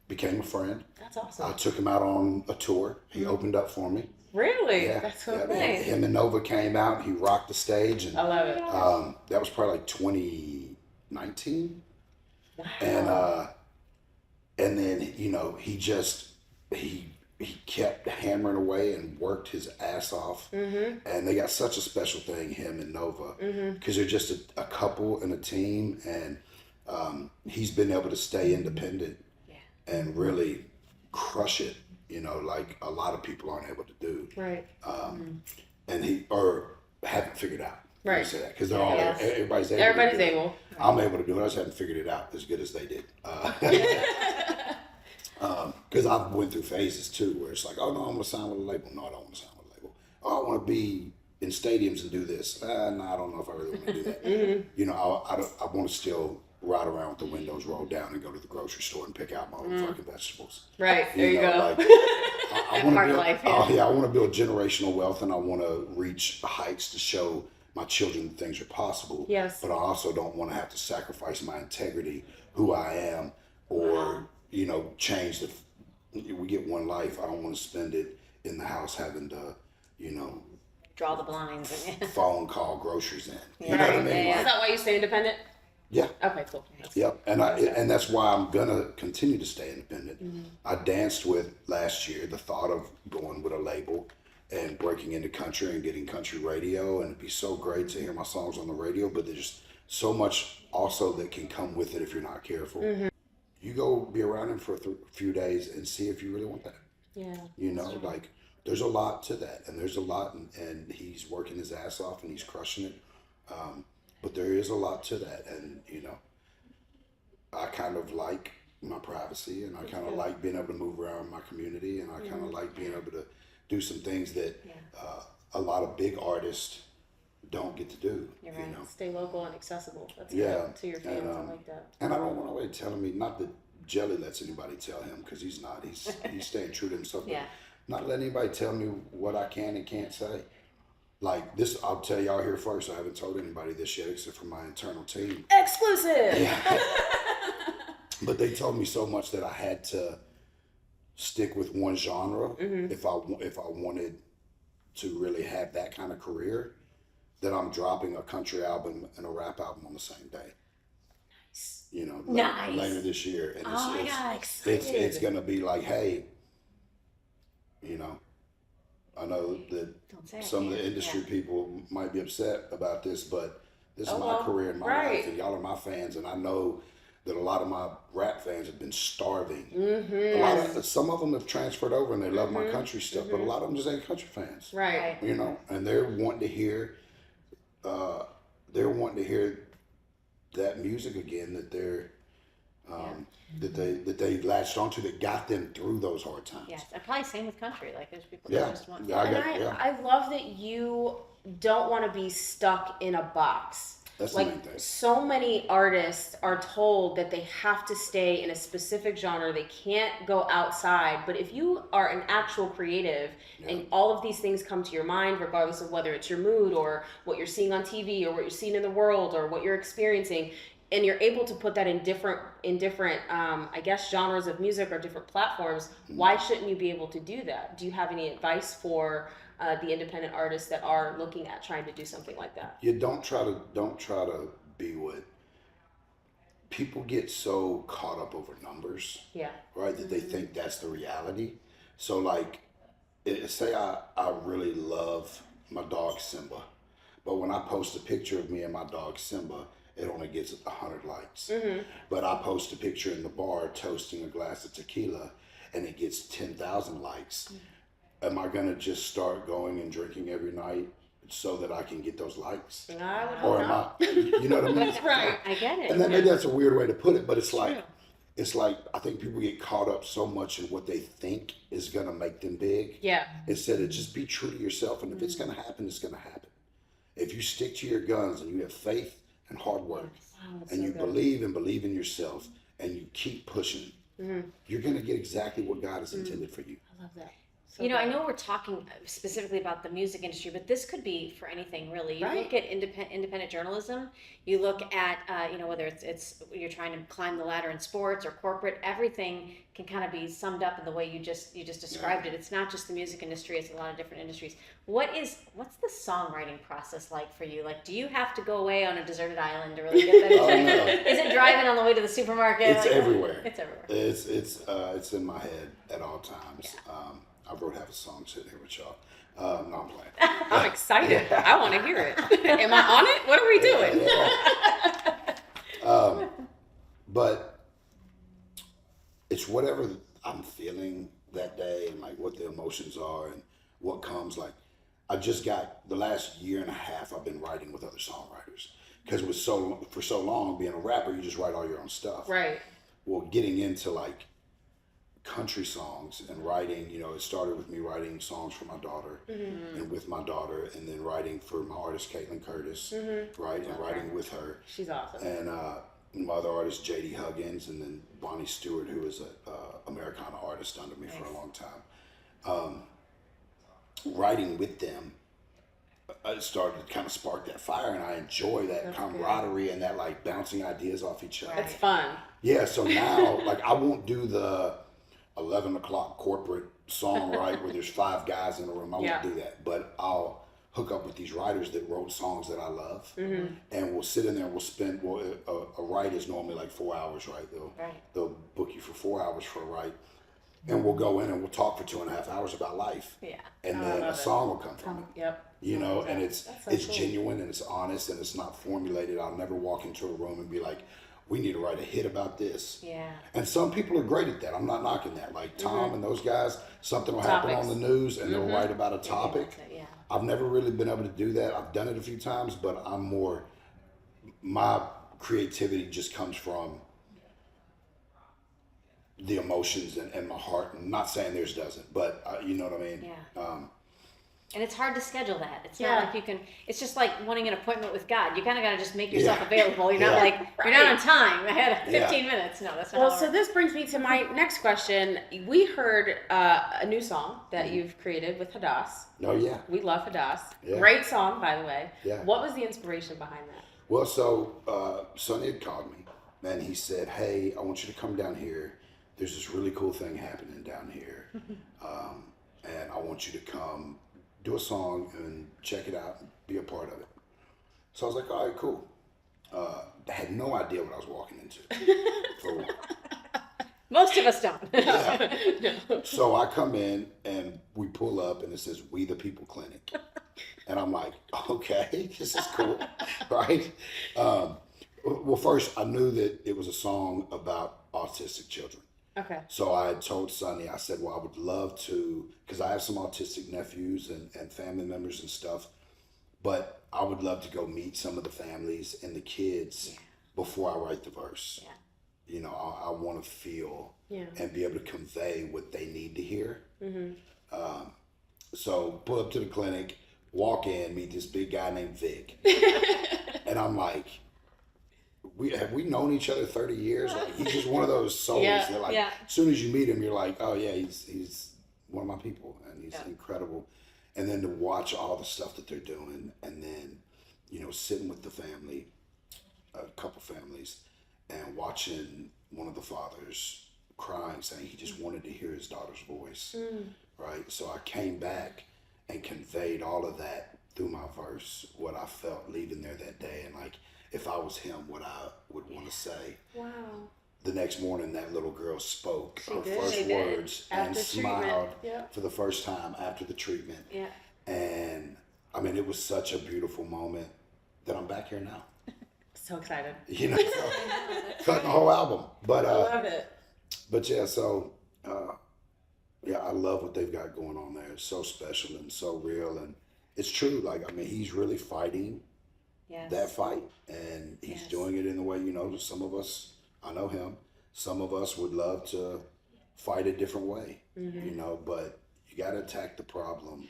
Speaker 2: became a friend.
Speaker 3: That's awesome.
Speaker 2: I took him out on a tour. He opened up for me.
Speaker 3: Really?
Speaker 2: Yeah.
Speaker 3: That's so
Speaker 1: nice.
Speaker 2: Him and Nova came out. He rocked the stage, and
Speaker 3: I love it.
Speaker 2: that was probably like 2019.
Speaker 3: Wow.
Speaker 2: And then he kept hammering away and worked his ass off. And they got such a special thing, him and Nova, because they're just a couple and a team, and he's been able to stay independent and really crush it, like a lot of people aren't able to do.
Speaker 3: Right.
Speaker 2: And haven't figured out.
Speaker 3: Right.
Speaker 2: Say that, because they're all everybody's able.
Speaker 3: Everybody's able.
Speaker 2: I'm able to do it. I just haven't figured it out as good as they did. Because I went through phases too, where it's like, oh no, I'm gonna sign with a label. No, I don't want to sign with a label. Oh, I want to be in stadiums and do this. No, I don't know if I really want to do that. I want to still ride around with the windows rolled down and go to the grocery store and pick out my own fucking vegetables.
Speaker 3: Right. There you go.
Speaker 2: Like, I want to build,
Speaker 1: life,
Speaker 2: I want to build generational wealth, and I want to reach heights to show my children that things are possible.
Speaker 3: Yes.
Speaker 2: But I also don't want to have to sacrifice my integrity, who I am, or change the. We get one life. I don't want to spend it in the house having to,
Speaker 1: Draw the blinds.
Speaker 2: phone call groceries in. You
Speaker 1: Yeah,
Speaker 2: know what I
Speaker 1: right,
Speaker 2: mean?
Speaker 1: yeah.
Speaker 3: Is that why you stay independent?
Speaker 2: Yeah.
Speaker 3: Okay, cool.
Speaker 2: Yep, and that's why I'm gonna continue to stay independent. I danced with last year the thought of going with a label and breaking into country and getting country radio, and it'd be so great to hear my songs on the radio. But there's so much also that can come with it if you're not careful. You go be around him for a few days and see if you really want that.
Speaker 3: Yeah.
Speaker 2: Like there's a lot to that, and there's a lot, and he's working his ass off and he's crushing it. But there is a lot to that, and I kind of like my privacy, and I kind of like being able to move around my community, and I kind of like being able to do some things that a lot of big artists don't get to do.
Speaker 1: You're right.
Speaker 3: Stay local and accessible. That's
Speaker 2: Yeah.
Speaker 3: good to your fans. I like that.
Speaker 2: And I don't want anybody telling me, not that Jelly lets anybody tell him, because he's not. He's staying true to himself.
Speaker 1: Yeah.
Speaker 2: Not letting anybody tell me what I can and can't say. Like this, I'll tell y'all here first. I haven't told anybody this yet, except for my internal team.
Speaker 3: Exclusive.
Speaker 2: Yeah. But they told me so much that I had to stick with one genre if I wanted to really have that kind of career, that I'm dropping a country album and a rap album on the same day.
Speaker 3: Nice.
Speaker 2: You know,
Speaker 1: Nice.
Speaker 2: later this year. And
Speaker 1: Oh my God,
Speaker 2: it's gonna be like, hey, you know, I know that
Speaker 1: Don't say it,
Speaker 2: some of the
Speaker 1: yeah.
Speaker 2: industry people might be upset about this, but this is
Speaker 3: Oh,
Speaker 2: my
Speaker 3: well,
Speaker 2: career and my
Speaker 3: right.
Speaker 2: life, and y'all are my fans, and I know that a lot of my rap fans have been starving. Some of them have transferred over and they love my country stuff, but a lot of them just ain't country fans.
Speaker 3: Right.
Speaker 2: You know, and they're wanting to hear that music again that they're that they latched onto, that got them through those hard times.
Speaker 1: Yes, and probably same with country. Like there's people
Speaker 2: Yeah.
Speaker 1: that just want.
Speaker 2: Yeah,
Speaker 3: I love that you don't want to be stuck in a box.
Speaker 2: That's
Speaker 3: like
Speaker 2: the main thing.
Speaker 3: so many artists are told that they have to stay in a specific genre, they can't go outside. But if you are an actual creative and all of these things come to your mind, regardless of whether it's your mood or what you're seeing on TV or what you're seeing in the world or what you're experiencing, and you're able to put that in different I guess genres of music or different platforms, why shouldn't you be able to do that? Do you have any advice for the independent artists that are looking at trying to do something like that?
Speaker 2: You don't try to be what people get so caught up over numbers.
Speaker 3: Yeah.
Speaker 2: Right, that they think that's the reality. So like, say I really love my dog Simba, but when I post a picture of me and my dog Simba, it only gets 100 likes. But I post a picture in the bar toasting a glass of tequila and it gets 10,000 likes. Am I gonna just start going and drinking every night so that I can get those likes?
Speaker 3: I would
Speaker 2: Or
Speaker 3: hope
Speaker 2: am
Speaker 3: not.
Speaker 2: I, you know what I mean?
Speaker 3: That's right.
Speaker 1: I get it.
Speaker 2: And then maybe that's a weird way to put it, but it's
Speaker 1: True.
Speaker 2: like I think people get caught up so much in what they think is gonna make them big.
Speaker 3: Yeah.
Speaker 2: Instead of just be true to yourself, and if it's gonna happen, it's gonna happen. If you stick to your guns and you have faith and hard work, and you believe in yourself, and you keep pushing, you're gonna get exactly what God has intended for you.
Speaker 3: I love that.
Speaker 1: You know, I know we're talking specifically about the music industry, but this could be for anything really. You
Speaker 3: Right.
Speaker 1: look at independent journalism. You look at whether it's you're trying to climb the ladder in sports or corporate. Everything can kind of be summed up in the way you just described it. It's not just the music industry; it's a lot of different industries. What's the songwriting process like for you? Like, do you have to go away on a deserted island to really get that?
Speaker 2: Oh, no.
Speaker 1: Is it driving on the way to the supermarket?
Speaker 2: It's everywhere.
Speaker 1: It's everywhere.
Speaker 2: It's in my head at all times. I wrote half a song sitting here with y'all. No, I'm playing.
Speaker 3: I'm excited. I want to hear it. Am I on it? What are we doing?
Speaker 2: But it's whatever I'm feeling that day, and like what the emotions are and what comes. Like, I just got the last year and a half I've been writing with other songwriters, because for so long being a rapper, you just write all your own stuff.
Speaker 3: Right.
Speaker 2: Well, getting into like country songs and writing, it started with me writing songs for my daughter and with my daughter, and then writing for my artist Caitlin Curtis, right, and writing with her.
Speaker 3: She's awesome.
Speaker 2: And my other artist J.D. Huggins, and then Bonnie Stewart, who is a Americana artist under me for a long time. Writing with them, it started to kind of spark that fire, and I enjoy that camaraderie and that like bouncing ideas off each other.
Speaker 3: It's fun.
Speaker 2: Yeah, so now like I won't do the 11 o'clock corporate song, right, where there's 5 guys in the room. I won't do that, but I'll hook up with these writers that wrote songs that I love, and we'll sit in there and we'll spend, a write is normally like 4 hours, right? They'll book you for 4 hours for a write, and we'll go in and we'll talk for 2.5 hours about life.
Speaker 1: Yeah.
Speaker 2: And then a song will come from it.
Speaker 3: Yep.
Speaker 2: And it's
Speaker 3: so cool.
Speaker 2: genuine and it's honest and it's not formulated. I'll never walk into a room and be like, we need to write a hit about this.
Speaker 1: Yeah.
Speaker 2: And some people are great at that. I'm not knocking that. Like Tom and those guys, something will happen on the news and they'll write about a topic.
Speaker 1: Yeah.
Speaker 2: I've never really been able to do that. I've done it a few times, but my creativity just comes from the emotions and my heart. I'm not saying theirs doesn't, but you know what I mean?
Speaker 1: Yeah. And it's hard to schedule that. It's
Speaker 3: Yeah.
Speaker 1: not like you can, it's just like wanting an appointment with God. You kind of got to just make yourself
Speaker 2: Yeah.
Speaker 1: available. You're not
Speaker 2: Yeah.
Speaker 1: like, you're not on time. I had 15 minutes. No, that's not
Speaker 3: Well,
Speaker 1: how it
Speaker 3: so
Speaker 1: works.
Speaker 3: this brings me to my next question. We heard a new song that you've created with Hadass.
Speaker 2: Oh, yeah.
Speaker 3: We love Hadass.
Speaker 2: Yeah.
Speaker 3: Great song, by the way.
Speaker 2: Yeah.
Speaker 3: What was the inspiration behind that?
Speaker 2: Well, so Sonny had called me, and he said, hey, I want you to come down here. There's this really cool thing happening down here, and I want you to come do a song and check it out and be a part of it. So I was like, all right, cool. I had no idea what I was walking into. For one.
Speaker 1: Most of us don't.
Speaker 2: So I come in and we pull up and it says, We the People Clinic. And I'm like, okay, this is cool, right? Well, first, I knew that it was a song about autistic children.
Speaker 3: Okay.
Speaker 2: So I had told Sonny, I said, well, I would love to, because I have some autistic nephews and family members and stuff, but I would love to go meet some of the families and the kids before I write the verse.
Speaker 1: Yeah.
Speaker 2: You know, I want to feel
Speaker 3: Yeah.
Speaker 2: and be able to convey what they need to hear. So pull up to the clinic, walk in, meet this big guy named Vic. And I'm like, have we known each other 30 years? Like, he's just one of those souls
Speaker 3: Yeah,
Speaker 2: that, like,
Speaker 1: yeah.
Speaker 2: as soon as you meet him, you're like, oh yeah, he's one of my people, and he's incredible. And then to watch all the stuff that they're doing, and then, you know, sitting with the family, a couple families, and watching one of the fathers crying, saying he just wanted to hear his daughter's voice, right? So I came back and conveyed all of that through my verse, what I felt leaving there that day, and like, if I was him, what I would want to say.
Speaker 3: Wow.
Speaker 2: The next morning, that little girl spoke her
Speaker 3: did.
Speaker 2: first
Speaker 3: She did.
Speaker 2: words
Speaker 3: After
Speaker 2: and
Speaker 3: treatment.
Speaker 2: smiled
Speaker 3: Yeah.
Speaker 2: for the first time after the treatment.
Speaker 1: Yeah.
Speaker 2: And I mean, it was such a beautiful moment that I'm back here now.
Speaker 3: So excited.
Speaker 2: You know, so, cutting the whole album. But
Speaker 3: I love it.
Speaker 2: but yeah, so yeah, I love what they've got going on there. It's so special and so real, and it's true. Like, I mean, he's really fighting
Speaker 1: Yes.
Speaker 2: that fight, and he's
Speaker 1: Yes.
Speaker 2: doing it in the way, you know, some of us, I know him, some of us would love to fight a different way, you know, but you got to attack the problem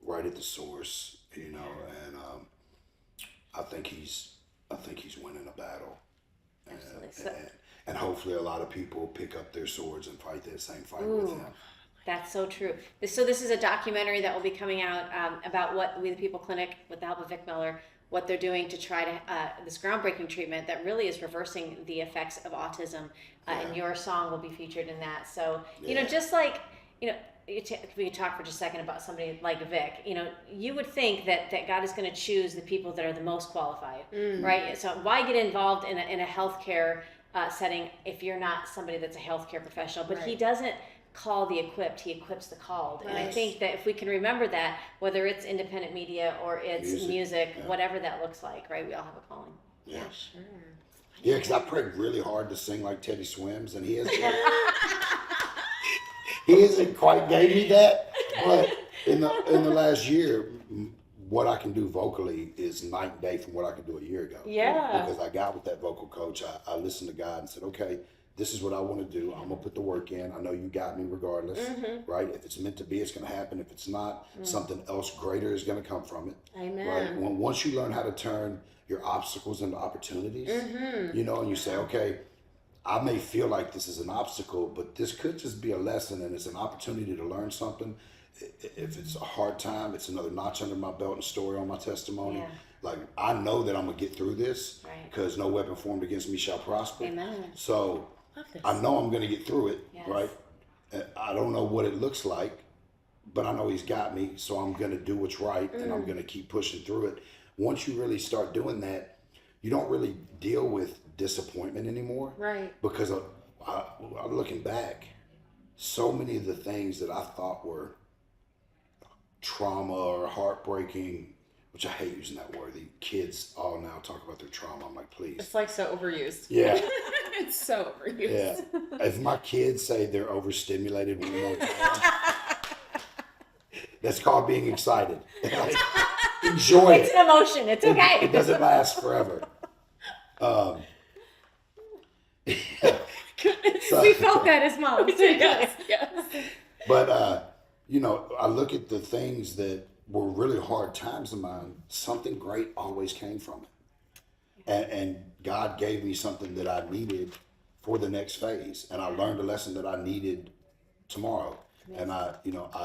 Speaker 2: right at the source, you know, and I think he's winning a battle.
Speaker 1: Absolutely.
Speaker 2: And hopefully a lot of people pick up their swords and fight that same fight with him.
Speaker 1: That's so true. So this is a documentary that will be coming out about what We the People Clinic, with the help of Vic Miller, what they're doing to try to this groundbreaking treatment that really is reversing the effects of autism. And your song will be featured in that. So you know, just like, you know, we could talk for just a second about somebody like Vic. You know, you would think that God is going to choose the people that are the most qualified, right? So why get involved in a healthcare setting if you're not somebody that's a healthcare professional? But he doesn't call the equipped, he equips the called. And I think that if we can remember that, whether it's independent media or it's music, whatever that looks like, right? We all have a calling.
Speaker 2: Yeah.
Speaker 3: Sure.
Speaker 2: Yeah, because I prayed really hard to sing like Teddy Swims, and he hasn't quite gave me that. But in the last year, what I can do vocally is night and day from what I could do a year ago.
Speaker 3: Yeah.
Speaker 2: Because I got with that vocal coach, I listened to God and said, okay, this is what I want to do. I'm gonna put the work in. I know you got me regardless, right? If it's meant to be, it's gonna happen. If it's not, something else greater is gonna come from it.
Speaker 3: Amen.
Speaker 2: Right? Once you learn how to turn your obstacles into opportunities, you know, and you say, okay, I may feel like this is an obstacle, but this could just be a lesson, and it's an opportunity to learn something. If it's a hard time, it's another notch under my belt and story on my testimony.
Speaker 1: Yeah.
Speaker 2: Like, I know that I'm gonna get through this,
Speaker 1: Right.
Speaker 2: because no weapon formed against me shall prosper.
Speaker 1: Amen.
Speaker 2: So
Speaker 3: Love this.
Speaker 2: I know I'm gonna get through it,
Speaker 1: Yes.
Speaker 2: right? And I don't know what it looks like, but I know he's got me, so I'm gonna do what's right, and I'm gonna keep pushing through it. Once you really start doing that, you don't really deal with disappointment anymore.
Speaker 3: Right.
Speaker 2: Because I'm looking back, so many of the things that I thought were trauma or heartbreaking, which I hate using that word. The kids all now talk about their trauma. I'm like, please.
Speaker 3: It's like so overused.
Speaker 2: Yeah.
Speaker 3: It's so overused.
Speaker 2: Yeah. If my kids say they're overstimulated one more time, that's called being excited. Like, enjoy
Speaker 1: It's
Speaker 2: it.
Speaker 1: an emotion. It's okay.
Speaker 2: It doesn't last forever.
Speaker 1: We felt that as moms.
Speaker 3: Yes, yes.
Speaker 2: But you know, I look at the things that were really hard times of mine, something great always came from it. And God gave me something that I needed for the next phase. And I learned a lesson that I needed tomorrow. And I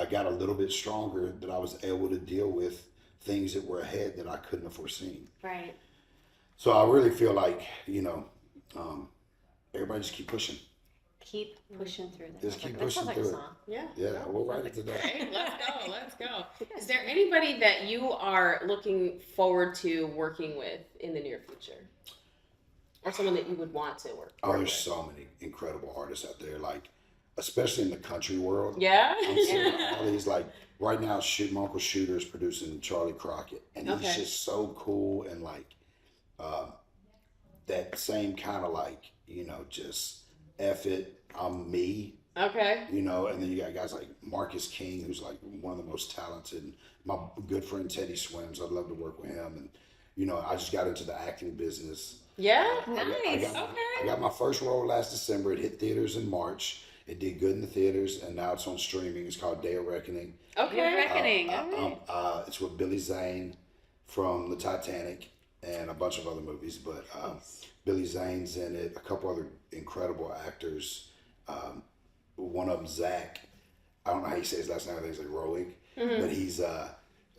Speaker 2: got a little bit stronger, that I was able to deal with things that were ahead that I couldn't have foreseen.
Speaker 1: Right.
Speaker 2: So I really feel like, everybody just keep pushing.
Speaker 1: Keep pushing through that.
Speaker 2: Just keep
Speaker 1: That sounds
Speaker 2: pushing
Speaker 1: like a
Speaker 2: through it.
Speaker 1: song.
Speaker 3: Yeah.
Speaker 2: Yeah, we'll write it today.
Speaker 3: Okay, let's go. Is there anybody that you are looking forward to working with in the near future? Or someone that you would want to work
Speaker 2: Oh, there's
Speaker 3: with?
Speaker 2: so many incredible artists out there, like, especially in the country world.
Speaker 3: Yeah?
Speaker 2: I'm seeing all these, like, right now, my Uncle Shooter's producing Charlie Crockett, and he's
Speaker 3: Okay.
Speaker 2: just so cool, and like, that same kind of like, just F it, I'm me,
Speaker 3: Okay.
Speaker 2: and then you got guys like Marcus King, who's like one of the most talented. My good friend Teddy Swims, I'd love to work with him, and I just got into the acting business.
Speaker 3: Yeah?
Speaker 1: Nice.
Speaker 2: I got my first role last December. It hit theaters in March. It did good in the theaters, and now it's on streaming. It's called Day of Reckoning.
Speaker 3: Okay.
Speaker 1: You're reckoning. All right.
Speaker 2: It's with Billy Zane from the Titanic and a bunch of other movies, but Billy Zane's in it. A couple other incredible actors. One of them, Zach. I don't know how you say his last name. I think it's like Roig, but he's.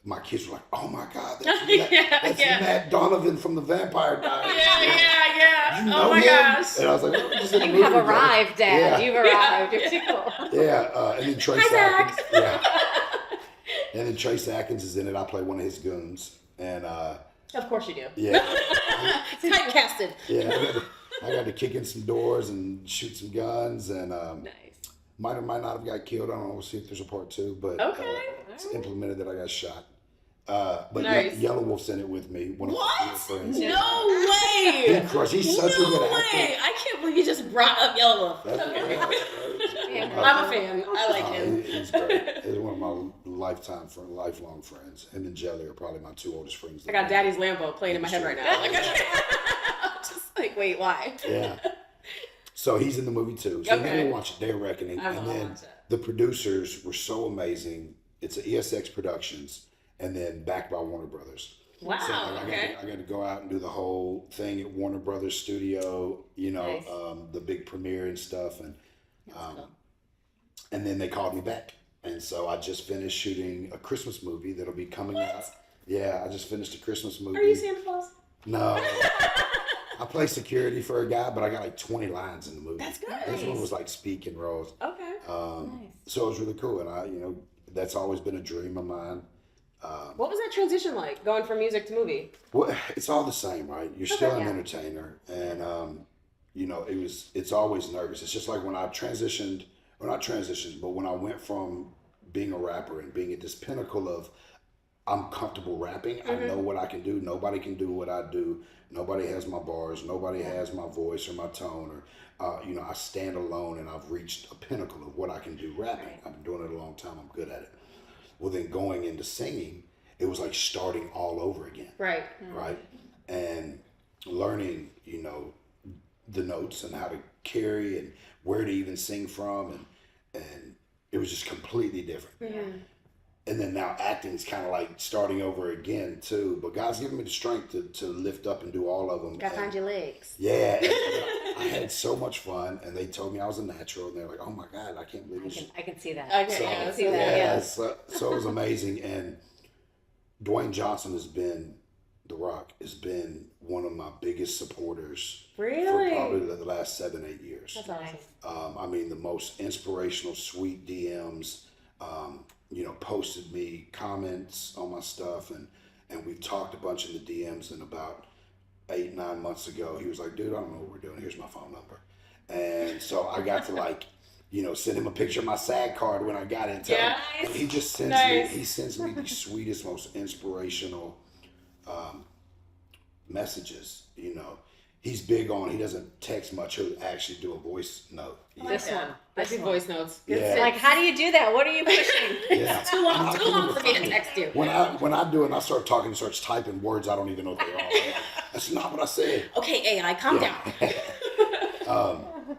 Speaker 2: My kids were like, "Oh my God, that's Matt Donovan from the Vampire Diaries."
Speaker 3: Yeah.
Speaker 2: You know
Speaker 3: Oh my
Speaker 2: him?
Speaker 3: gosh.
Speaker 2: And I was like, "Oh, just in a
Speaker 1: You
Speaker 2: movie
Speaker 1: have
Speaker 2: together."
Speaker 1: arrived, Dad.
Speaker 2: Yeah.
Speaker 1: You've arrived. You're too cool.
Speaker 2: Yeah, and then Trace
Speaker 3: Zach.
Speaker 2: Atkins. Yeah. And then Trace Atkins is in it. I play one of his goons, and
Speaker 3: Of course you do.
Speaker 2: yeah,
Speaker 3: Typecasted.
Speaker 2: yeah. I got to kick in some doors and shoot some guns, and
Speaker 1: Nice.
Speaker 2: might or might not have got killed. I don't know. We'll see if there's a part 2, but
Speaker 3: Okay.
Speaker 2: it's implemented that I got shot. But
Speaker 3: Nice.
Speaker 2: Yellow Wolf's in it with me. One of my dear friends.
Speaker 3: No way!
Speaker 2: He crushed. He's such a good
Speaker 3: No
Speaker 2: actor.
Speaker 3: way! I can't believe you just brought up Yellow Wolf.
Speaker 2: That's
Speaker 3: Okay.
Speaker 1: Yeah.
Speaker 3: I'm a fan. I like him.
Speaker 2: He's great. He's one of my lifelong friends. Him and Jelly are probably my 2 oldest friends.
Speaker 3: I got Daddy's Lambo playing in my head right now. Like, I'm just like, wait, why?
Speaker 2: Yeah. So he's in the movie too. So
Speaker 3: Okay.
Speaker 2: you're gonna watch Day of Reckoning,
Speaker 3: I will
Speaker 2: and then
Speaker 3: watch that.
Speaker 2: the producers were so amazing. It's a ESX Productions, and then backed by Warner Brothers.
Speaker 3: Wow.
Speaker 2: So like,
Speaker 3: Okay.
Speaker 2: I got to go out and do the whole thing at Warner Brothers Studio.
Speaker 1: Nice.
Speaker 2: The big premiere and stuff, and
Speaker 1: cool.
Speaker 2: and then they called me back, and so I just finished shooting a Christmas movie that'll be coming out. Yeah, I just finished a Christmas movie.
Speaker 3: Are you Santa Claus?
Speaker 2: No. I play security for a guy, but I got like 20 lines in the movie.
Speaker 3: That's good.
Speaker 2: This one was like speaking roles.
Speaker 3: Okay.
Speaker 1: Nice.
Speaker 2: So it was really cool, and that's always been a dream of mine.
Speaker 3: What was that transition like, going from music to movie?
Speaker 2: Well, it's all the same, right? You're still an
Speaker 1: yeah.
Speaker 2: entertainer, and it's always nervous. It's just like when I transitioned, or not transitioned, but when I went from being a rapper and being at this pinnacle of I'm comfortable rapping. I know what I can do. Nobody can do what I do. Nobody has my bars. Nobody has my voice or my tone. Or, I stand alone, and I've reached a pinnacle of what I can do rapping. I've been doing it a long time. I'm good at it. Well, then going into singing, it was like starting all over again.
Speaker 3: Right.
Speaker 2: Right? And learning, the notes and how to carry and where to even sing from. And it was just completely different. And then now acting is kind of like starting over again too. But God's given me the strength to lift up and do all of them.
Speaker 3: Gotta find your legs.
Speaker 2: Yeah. And I had so much fun, and they told me I was a natural, and they're like, "Oh my God, I can't believe this."
Speaker 1: I can see that.
Speaker 3: Okay.
Speaker 1: I
Speaker 3: Yeah,
Speaker 1: can see that.
Speaker 2: Yeah,
Speaker 1: Yeah.
Speaker 2: so it was amazing. And Dwayne Johnson The Rock has been one of my biggest supporters
Speaker 3: Really?
Speaker 2: for probably the last 7-8 years.
Speaker 3: That's awesome.
Speaker 2: The most inspirational, sweet DMs. Posted me comments on my stuff, and we talked a bunch in the DMs. And about 8-9 months ago, he was like, "Dude, I don't know what we're doing. Here's my phone number." And so I got to send him a picture of my SAG card when I got it.
Speaker 3: Yeah.
Speaker 2: And he just sends
Speaker 3: Nice.
Speaker 2: me. He sends me the sweetest, most inspirational messages. He's big on. He doesn't text much. He'll actually do a voice note.
Speaker 1: This one.
Speaker 3: I do voice notes.
Speaker 2: Yeah.
Speaker 1: Like, how do you do that? What are you pushing?
Speaker 2: Yeah.
Speaker 3: Too long for me to text you.
Speaker 2: When I do it, and I start talking, and starts typing words I don't even know what they are. I'm like, that's not what I said.
Speaker 3: Okay, AI, calm down.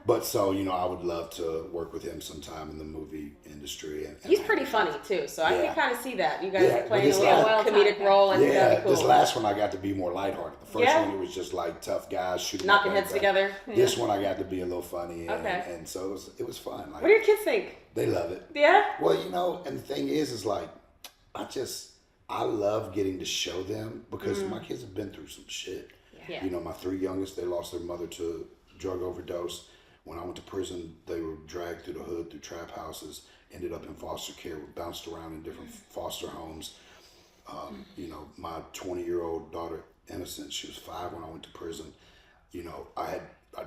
Speaker 2: But so I would love to work with him sometime in the movie industry. industry. And
Speaker 3: He's pretty funny too, so I
Speaker 2: Yeah.
Speaker 3: can kind of see that. You guys
Speaker 2: Yeah,
Speaker 3: are
Speaker 2: but
Speaker 3: playing a
Speaker 2: this
Speaker 3: little
Speaker 2: last-
Speaker 3: comedic role, and
Speaker 2: Yeah,
Speaker 3: that'd be cool.
Speaker 2: this last one I got to be more lighthearted. The first
Speaker 3: Yeah.
Speaker 2: one, it was just like tough guys shooting
Speaker 3: Knocking
Speaker 2: up
Speaker 3: heads
Speaker 2: everybody.
Speaker 3: together.
Speaker 2: This one I got to be a little funny, and,
Speaker 3: Okay.
Speaker 2: and so it was fun. Like,
Speaker 3: What do your kids think?
Speaker 2: they love it.
Speaker 3: Yeah.
Speaker 2: Well, you know, and the thing is like, I love getting to show them because my kids have been through some shit.
Speaker 1: Yeah.
Speaker 2: You know, my 3 youngest, they lost their mother to drug overdose. When I went to prison, they were dragged through the hood, through trap houses, ended up in foster care, bounced around in different foster homes. You know, my 20-year-old daughter, Innocent, she was 5 when I went to prison. You know, I'd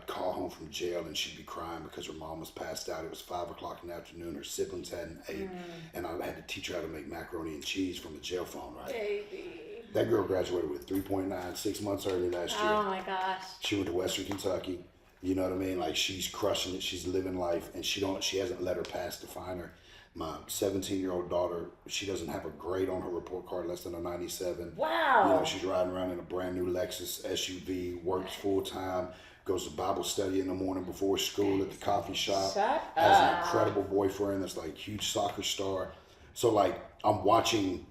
Speaker 2: call home from jail and she'd be crying because her mom was passed out. It was 5 o'clock in the afternoon. Her siblings hadn't ate. And I had to teach her how to make macaroni and cheese from a jail phone, right?
Speaker 3: Baby.
Speaker 2: That girl graduated with 3.9, 6 months early last year.
Speaker 1: Oh my gosh.
Speaker 2: She went to Western Kentucky. You know what I mean? Like, she's crushing it. She's living life, and she hasn't let her past define her. My 17-year-old daughter, she doesn't have a grade on her report card less than a 97.
Speaker 3: Wow.
Speaker 2: You know, she's riding around in a brand new Lexus SUV, works full time, goes to Bible study in the morning before school at the coffee shop.
Speaker 3: Shut
Speaker 2: Has an
Speaker 3: up.
Speaker 2: incredible boyfriend that's like huge soccer star. So like, I'm watching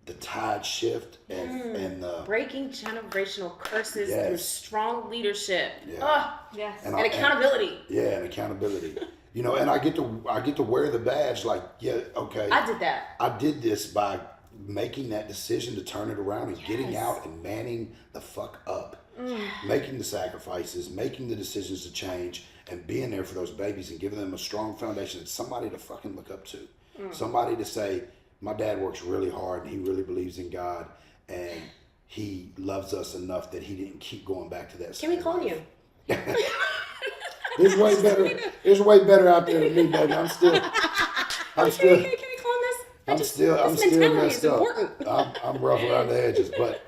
Speaker 2: the tide shift and
Speaker 3: Breaking generational curses
Speaker 2: Yes.
Speaker 3: through strong leadership.
Speaker 2: Yeah.
Speaker 1: Yes.
Speaker 2: And
Speaker 3: And accountability.
Speaker 2: and accountability. You know, and I get to wear the badge. Like, yeah, okay.
Speaker 3: I did that.
Speaker 2: I did this by making that decision to turn it around and getting out and manning the fuck up, making the sacrifices, making the decisions to change, and being there for those babies and giving them a strong foundation and somebody to fucking look up to, somebody to say, my dad works really hard and he really believes in God and he loves us enough that he didn't keep going back to that.
Speaker 3: Can we clone you?
Speaker 2: There's way better. There's way better out there than me, baby. I'm still.
Speaker 3: Can we clone this?
Speaker 2: I'm still
Speaker 3: mentality
Speaker 2: messed
Speaker 3: is
Speaker 2: up.
Speaker 3: important.
Speaker 2: I'm rough around the edges, but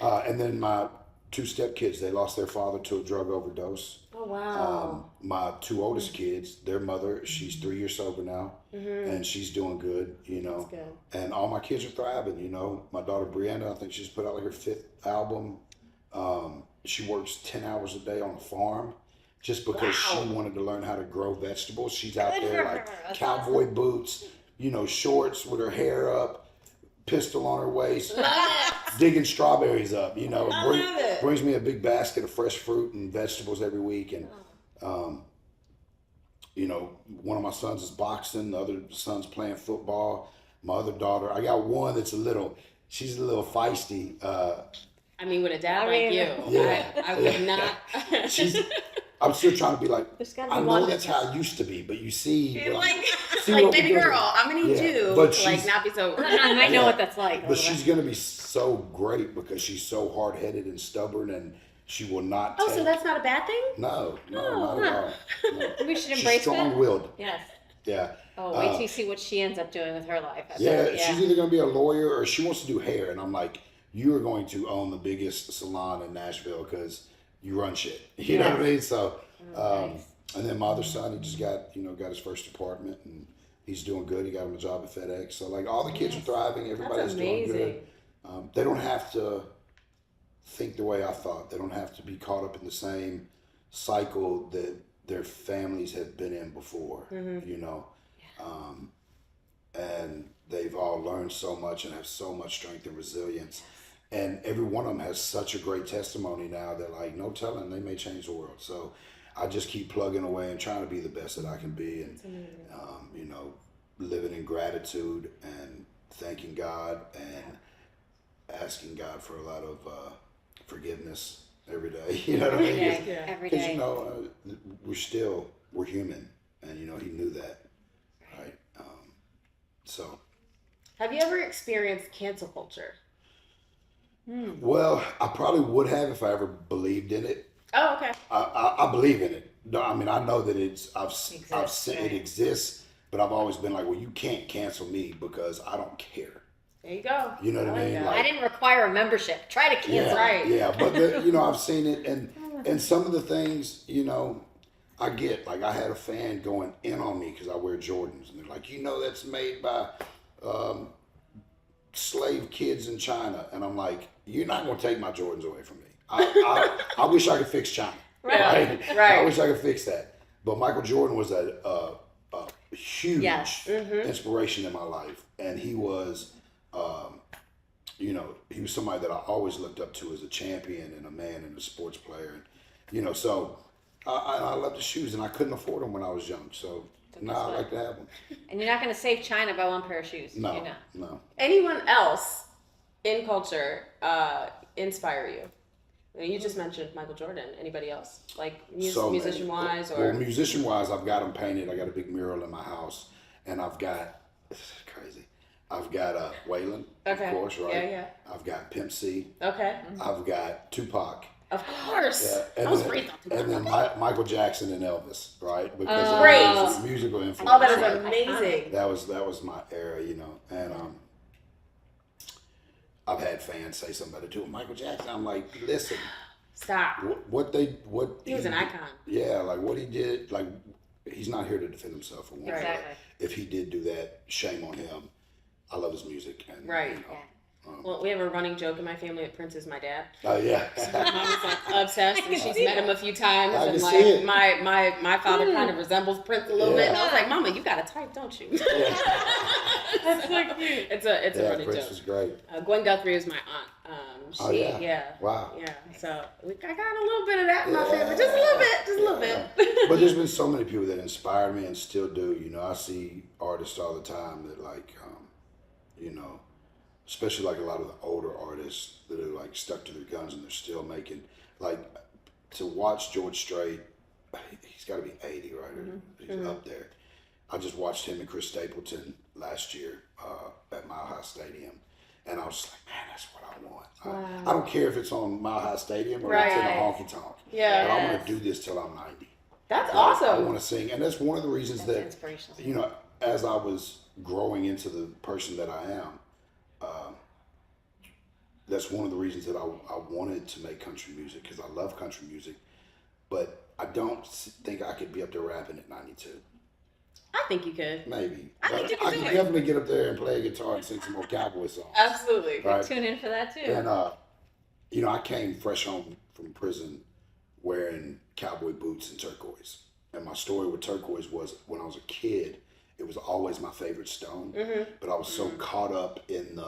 Speaker 2: and then my 2 stepkids, they lost their father to a drug overdose.
Speaker 3: Oh wow.
Speaker 2: My 2 oldest kids, their mother, she's 3 years sober now, and she's doing good, you know.
Speaker 3: That's good.
Speaker 2: And all my kids are thriving, you know. My daughter Brianna, I think she's put out like her 5th album. She works 10 hours a day on a farm just because she wanted to learn how to grow vegetables. She's out
Speaker 1: Good
Speaker 2: there
Speaker 1: for
Speaker 2: like
Speaker 1: her. That's
Speaker 2: cowboy boots, you know, shorts with her hair up, pistol on her waist, digging strawberries up, you know.
Speaker 3: I love it.
Speaker 2: Brings me a big basket of fresh fruit and vegetables every week. And, you know, one of my sons is boxing, the other son's playing football. My other daughter, I got one that's she's a little feisty.
Speaker 3: I mean, with a dad
Speaker 1: I
Speaker 3: like
Speaker 1: mean-
Speaker 3: you,
Speaker 2: Yeah.
Speaker 3: I would not.
Speaker 2: I'm still trying to be like,
Speaker 1: There's gotta
Speaker 2: I
Speaker 1: be
Speaker 2: know
Speaker 1: one
Speaker 2: that's how it used to be, but you see,
Speaker 3: like,
Speaker 2: see
Speaker 3: like
Speaker 2: what
Speaker 3: baby
Speaker 2: we're doing.
Speaker 3: girl, I'm gonna need
Speaker 2: Yeah,
Speaker 3: you
Speaker 2: but
Speaker 3: to like
Speaker 2: she's-
Speaker 3: not be so.
Speaker 1: I know
Speaker 2: Yeah.
Speaker 1: what that's like.
Speaker 2: But she's gonna be so great because she's so hard headed and stubborn, and she will not.
Speaker 3: Oh,
Speaker 2: take,
Speaker 3: so that's not a bad thing?
Speaker 2: no, not at all. No.
Speaker 1: We should
Speaker 2: She's
Speaker 1: embrace that.
Speaker 2: strong-willed.
Speaker 1: Yes.
Speaker 2: Yeah.
Speaker 1: Oh, wait till you see what she ends up doing with her life. I
Speaker 2: Yeah,
Speaker 1: bet.
Speaker 2: she's either gonna be a lawyer or she wants to do hair, and I'm like, you are going to own the biggest salon in Nashville because you run shit. You know what I mean? So,
Speaker 1: Nice.
Speaker 2: and then my other son, he just got his first apartment, and he's doing good. He got him a job at FedEx. So like all the kids are thriving. Everybody's doing good.
Speaker 3: amazing.
Speaker 2: They don't have to think the way I thought. They don't have to be caught up in the same cycle that their families have been in before. You know. And they've all learned so much and have so much strength and resilience. And every one of them has such a great testimony now that, like, no telling, they may change the world. So I just keep plugging away and trying to be the best that I can be, and you know, living in gratitude and thanking God and asking God for a lot of forgiveness every day. You know what I mean?
Speaker 1: Yeah, every
Speaker 2: Because
Speaker 1: day.
Speaker 2: you know, we're human, and you know, he knew that, right? So,
Speaker 3: Have you ever experienced cancel culture?
Speaker 2: well, I probably would have if I ever believed in it.
Speaker 3: Oh, okay.
Speaker 2: I believe in it. No, I mean, I know that I've seen it
Speaker 1: right.
Speaker 2: exists, but I've always been like, well, you can't cancel me because I don't care.
Speaker 3: There you go.
Speaker 2: You know what I mean?
Speaker 3: that.
Speaker 2: Like,
Speaker 1: I didn't require a membership. Try to cancel.
Speaker 2: yeah,
Speaker 3: right.
Speaker 2: Yeah, but you know, I've seen it, and some of the things, you know, I get. Like, I had a fan going in on me because I wear Jordans, and they're like, you know, that's made by slave kids in China, and I'm like, you're not going to take my Jordans away from me. I wish I could fix China.
Speaker 3: Right.
Speaker 2: I wish I could fix that. But Michael Jordan was a huge
Speaker 1: Yes.
Speaker 2: inspiration in my life, and he was, he was somebody that I always looked up to as a champion and a man and a sports player, and so I love the shoes, and I couldn't afford them when I was young, so now I like to have them.
Speaker 1: And you're not going to save China by one pair of shoes.
Speaker 2: No,
Speaker 1: You're not.
Speaker 2: no.
Speaker 3: Anyone else in culture inspire you? You just mentioned Michael Jordan. Anybody else? Like musician-wise?
Speaker 2: Well, musician-wise, I've got them painted. I got a big mural in my house, and I've got, this is crazy, I've got Waylon, of course, right?
Speaker 3: Yeah.
Speaker 2: I've got Pimp C.
Speaker 3: Okay.
Speaker 2: I've got Tupac.
Speaker 3: Of course.
Speaker 2: Yeah,
Speaker 3: I was great.
Speaker 2: And then Michael Jackson and Elvis, right? Because
Speaker 3: Great.
Speaker 2: of musical influence.
Speaker 3: Oh, that is
Speaker 2: right?
Speaker 3: amazing.
Speaker 2: That was my era, and I've had fans say something about it too. Michael Jackson, I'm like, listen,
Speaker 3: Stop.
Speaker 2: what
Speaker 3: He was an icon.
Speaker 2: Yeah, like what he did, like he's not here to defend himself for one.
Speaker 1: Exactly.
Speaker 2: If he did do that, shame on him. I love his music, and
Speaker 3: Right. Well, we have a running joke in my family that Prince is my dad.
Speaker 2: Oh yeah.
Speaker 3: So my mom is like obsessed, and she's met him a few times,
Speaker 2: I
Speaker 3: and
Speaker 2: can
Speaker 3: like
Speaker 2: see it.
Speaker 3: my father kind of resembles Prince a little bit. And I was
Speaker 1: Yeah.
Speaker 3: like, Mama, you got a type, don't you?
Speaker 2: Yeah.
Speaker 3: That's so cute. It's a running
Speaker 2: Prince
Speaker 3: joke.
Speaker 2: was great.
Speaker 3: Gwen Guthrie is my aunt.
Speaker 2: Oh, yeah? Wow.
Speaker 3: Yeah. So I got a little bit of that in my family, just a little bit.
Speaker 2: But there's been so many people that inspire me and still do. I see artists all the time that especially like a lot of the older artists that are like stuck to their guns and they're still making, like, to watch George Strait, he's got to be 80, right? He's up there. I just watched him and Chris Stapleton last year at Mile High Stadium, and I was just like, man, that's what I want.
Speaker 3: Wow.
Speaker 2: I don't care if it's on Mile High Stadium or
Speaker 3: Right.
Speaker 2: it's in a honky tonk.
Speaker 3: Yeah.
Speaker 2: But I want to do this till I'm 90.
Speaker 3: That's
Speaker 2: I
Speaker 3: awesome.
Speaker 2: want to sing, and that's one of the reasons
Speaker 1: That's
Speaker 2: that
Speaker 1: inspirational.
Speaker 2: as I was growing into the person that I am, that's one of the reasons that I wanted to make country music, because I love country music, but I don't think I could be up there rapping at 92.
Speaker 3: I think you could.
Speaker 2: Maybe.
Speaker 3: I think you
Speaker 2: I
Speaker 3: can
Speaker 2: can
Speaker 3: do it.
Speaker 2: definitely get up there and play a guitar and sing some more cowboy songs.
Speaker 3: Absolutely.
Speaker 2: Right?
Speaker 1: Tune in for that too.
Speaker 2: And I came fresh home from prison wearing cowboy boots and turquoise. And my story with turquoise was, when I was a kid, it was always my favorite stone. But I was so caught up in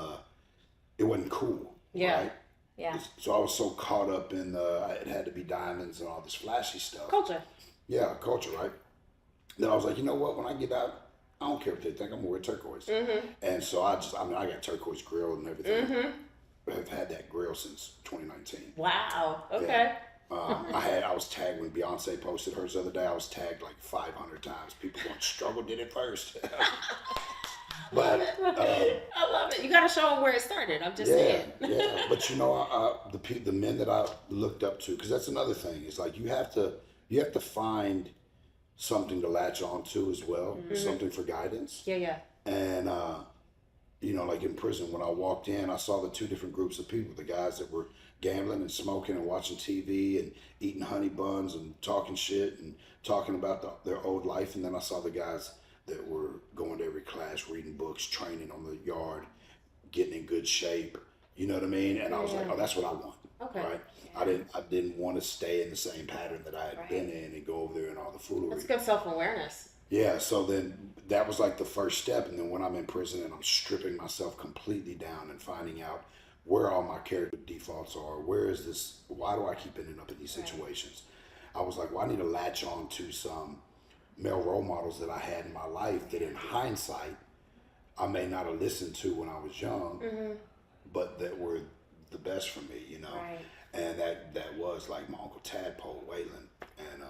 Speaker 2: it wasn't cool.
Speaker 3: Yeah.
Speaker 2: Right?
Speaker 1: Yeah.
Speaker 2: So I was so caught up in it had to be diamonds and all this flashy stuff.
Speaker 3: Culture.
Speaker 2: Yeah, culture, right? Then I was like, you know what? When I get out, I don't care if they think I'm gonna wear turquoise. And so I got turquoise grill and everything. I've had that grill since 2019.
Speaker 3: Wow. Okay.
Speaker 2: Yeah. I was tagged when Beyonce posted hers the other day. I was tagged like 500 times. People going, Struggle did it first. But
Speaker 3: I love it. You got to show them where it started. I'm just saying.
Speaker 2: yeah. But the men that I looked up to, because that's another thing. It's like you have to find something to latch on to as well, something for guidance.
Speaker 3: Yeah.
Speaker 2: And like in prison, when I walked in, I saw the two different groups of people: the guys that were gambling and smoking and watching TV and eating honey buns and talking shit and talking about their old life, and then I saw the guys that were going to every class, reading books, training on the yard, getting in good shape. You know what I mean? And I was like, oh, that's what I want.
Speaker 3: Okay.
Speaker 2: Right? I didn't want to stay in the same pattern that I had been in and go over there and all the foolery.
Speaker 3: That's good self-awareness.
Speaker 2: Yeah, so then that was like the first step. And then when I'm in prison and I'm stripping myself completely down and finding out where all my character defaults are, why do I keep ending up in these situations? I was like, well, I need to latch on to some male role models that I had in my life that in hindsight, I may not have listened to when I was young, but that were the best for me,
Speaker 1: Right.
Speaker 2: And that was like my Uncle Tadpole, Waylon, and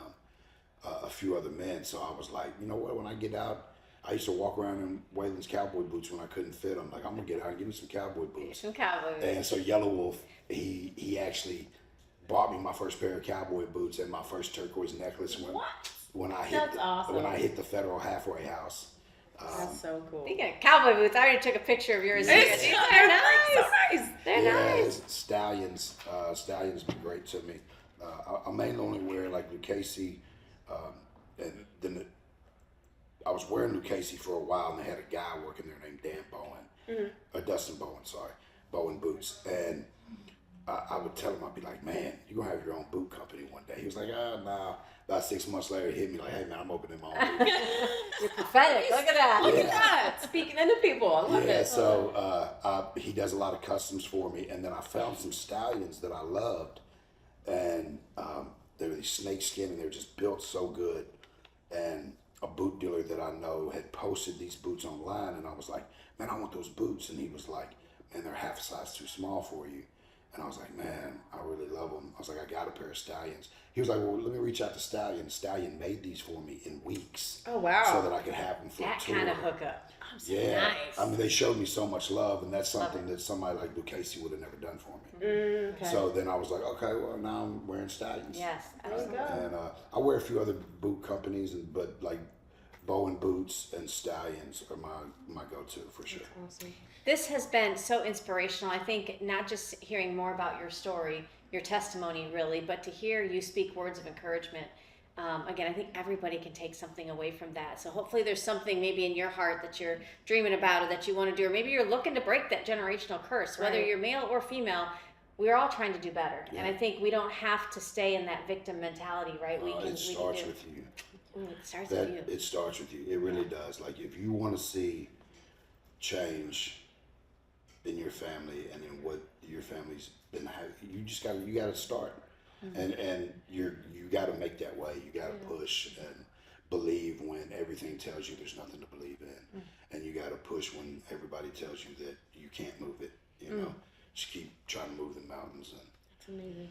Speaker 2: a few other men. So I was like, you know what, when I get out, I used to walk around in Waylon's cowboy boots when I couldn't fit them. Like, I'm gonna get out and give me some cowboy boots.
Speaker 1: Some cowboys.
Speaker 2: And so Yellow Wolf, he actually bought me my first pair of cowboy boots and my first turquoise necklace when I hit the Federal Halfway House.
Speaker 3: That's so cool.
Speaker 1: Speaking of cowboy boots, I already took a picture of yours.
Speaker 3: They're
Speaker 1: nice. They're nice.
Speaker 2: Stallions. Stallions been great to me. I mainly only wear like Lucchese, and then I was wearing Lucchese for a while, and they had a guy working there named Dan Bowen, or Dustin Bowen, sorry, Bowen Boots, and I would tell him, I'd be like, man, you're going to have your own boot company one day. He was like, nah. About 6 months later, he hit me like, hey, man, I'm opening my own boot.
Speaker 1: You're prophetic. Look at that.
Speaker 3: Look at that. Speaking into people. I love it.
Speaker 2: So he does a lot of customs for me. And then I found some stallions that I loved. And they were these snake skin, and they were just built so good. And a boot dealer that I know had posted these boots online. And I was like, man, I want those boots. And he was like, man, they're half a size too small for you. And I was like, man, I really love them. I was like, I got a pair of Stallions. He was like, well, let me reach out to Stallion. Stallion made these for me in weeks.
Speaker 3: Oh, wow.
Speaker 2: So that I could have them for
Speaker 1: That
Speaker 2: a tour.
Speaker 1: kind of hookup.
Speaker 2: Yeah.
Speaker 1: Nice.
Speaker 2: I mean, they showed me so much love, and that's something that somebody like Luke Casey would have never done for me.
Speaker 3: Okay.
Speaker 2: So then I was like, okay, well, now I'm wearing Stallions.
Speaker 1: Yes, absolutely.
Speaker 2: And I wear a few other boot companies, but like Bowen boots and Stallions are my go-to for sure.
Speaker 3: Awesome.
Speaker 1: This has been so inspirational. I think not just hearing more about your story, your testimony really, but to hear you speak words of encouragement. Again, I think everybody can take something away from that. So hopefully there's something maybe in your heart that you're dreaming about or that you want to do, or maybe you're looking to break that generational curse, whether
Speaker 3: Right.
Speaker 1: you're male or female. We're all trying to do better.
Speaker 2: Yeah.
Speaker 1: And I think we don't have to stay in that victim mentality, right?
Speaker 2: It starts with you.
Speaker 1: Ooh, it starts with you.
Speaker 2: It starts with you. It really does. Like if you want to see change in your family and in what your family's been having, you gotta start.
Speaker 1: Mm-hmm.
Speaker 2: And you gotta make that way. You gotta push and believe when everything tells you there's nothing to believe in. And you gotta push when everybody tells you that you can't move it. You know, just keep trying to move the mountains. And
Speaker 3: That's amazing.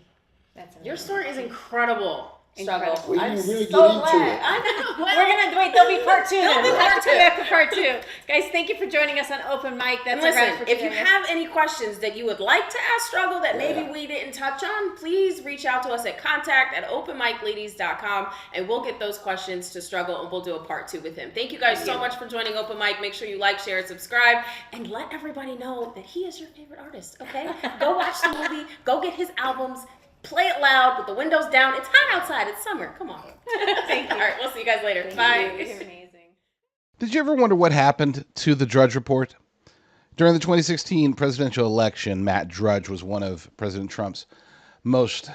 Speaker 1: That's amazing.
Speaker 3: Your story is incredible.
Speaker 1: Incredible.
Speaker 3: Struggle.
Speaker 2: We
Speaker 3: I'm
Speaker 2: didn't really
Speaker 3: so
Speaker 2: get into
Speaker 3: glad.
Speaker 2: it.
Speaker 3: I know.
Speaker 1: We're gonna wait. There'll be part two. Then
Speaker 3: be
Speaker 1: we'll have
Speaker 3: part
Speaker 1: to come
Speaker 3: two.
Speaker 1: back for part two, guys. Thank you for joining us on Open Mic.
Speaker 3: And
Speaker 1: That's a wrap
Speaker 3: listen,
Speaker 1: for
Speaker 3: if you
Speaker 1: today.
Speaker 3: have any questions that you would like to ask Struggle that maybe
Speaker 2: Yeah.
Speaker 3: we didn't touch on, please reach out to us at contact@openmicladies.com and we'll get those questions to Struggle and we'll do a part 2 with him. Thank you guys so much for joining Open Mic. Make sure you like, share, and subscribe, and let everybody know that he is your favorite artist, okay? Go watch the movie, go get his albums, play it loud with the windows down. It's hot outside, it's summer, come on. Thank you. All right, we'll see you guys later. Bye.
Speaker 1: You're amazing.
Speaker 5: Did you ever wonder what happened to the Drudge Report? During the 2016 presidential election, Matt Drudge was one of President Trump's most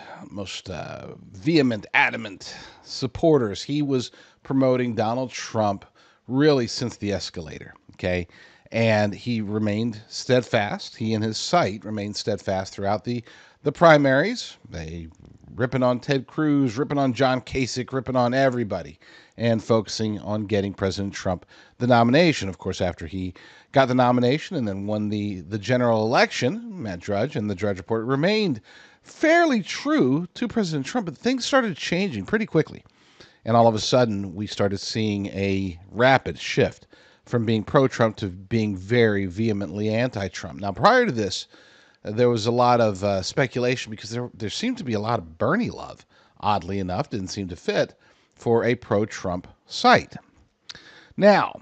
Speaker 5: vehement, adamant supporters. He was promoting Donald Trump really since the escalator, okay? And he remained steadfast. He and his site remained steadfast throughout the primaries. They ripping on Ted Cruz, ripping on John Kasich, ripping on everybody, and focusing on getting President Trump the nomination. Of course, after he got the nomination and then won the general election, Matt Drudge and the Drudge Report remained fairly true to President Trump, but things started changing pretty quickly. And all of a sudden, we started seeing a rapid shift from being pro-Trump to being very vehemently anti-Trump. Now, prior to this, there was a lot of speculation because there seemed to be a lot of Bernie love, oddly enough, didn't seem to fit for a pro-Trump site. Now,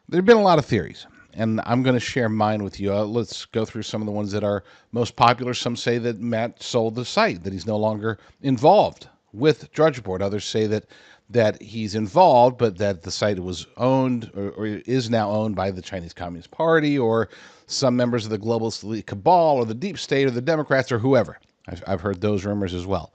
Speaker 5: there have been a lot of theories, and I'm going to share mine with you. Let's go through some of the ones that are most popular. Some say that Matt sold the site, that he's no longer involved with Drudge Report. Others say that he's involved, but that the site was owned or is now owned by the Chinese Communist Party or some members of the globalist elite cabal or the deep state or the Democrats or whoever. I've heard those rumors as well.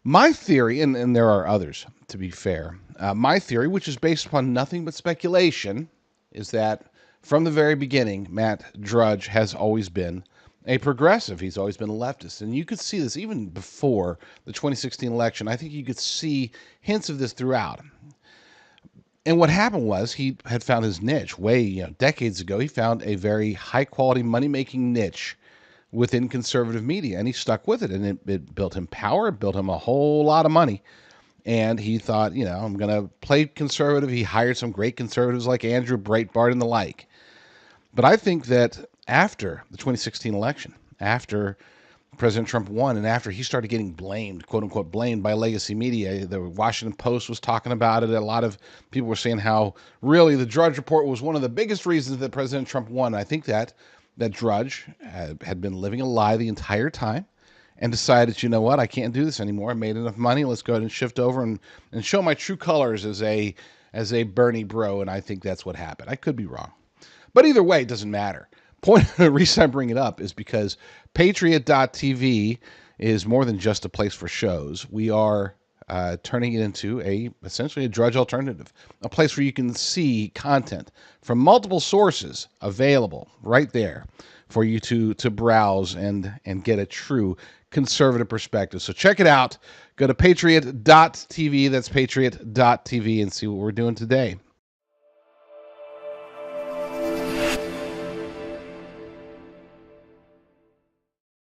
Speaker 5: My theory, and there are others, to be fair, my theory, which is based upon nothing but speculation, is that from the very beginning, Matt Drudge has always been a progressive. He's always been a leftist. And you could see this even before the 2016 election. I think you could see hints of this throughout. And what happened was he had found his niche decades ago. He found a very high-quality money-making niche within conservative media, and he stuck with it. And it built him power, it built him a whole lot of money. And he thought, I'm going to play conservative. He hired some great conservatives like Andrew Breitbart and the like. But I think that after the 2016 election, after President Trump won, and after he started getting blamed, quote unquote, blamed by legacy media, the Washington Post was talking about it. A lot of people were saying how really the Drudge Report was one of the biggest reasons that President Trump won. I think that Drudge had been living a lie the entire time and decided, you know what, I can't do this anymore. I made enough money. Let's go ahead and shift over and show my true colors as a Bernie bro. And I think that's what happened. I could be wrong. But either way, it doesn't matter. Point of the reason I bring it up is because Patriot.tv is more than just a place for shows. We are turning it into essentially a Drudge alternative, a place where you can see content from multiple sources available right there for you to browse and get a true conservative perspective. So check it out. Go to Patriot.tv. That's Patriot.tv and see what we're doing today.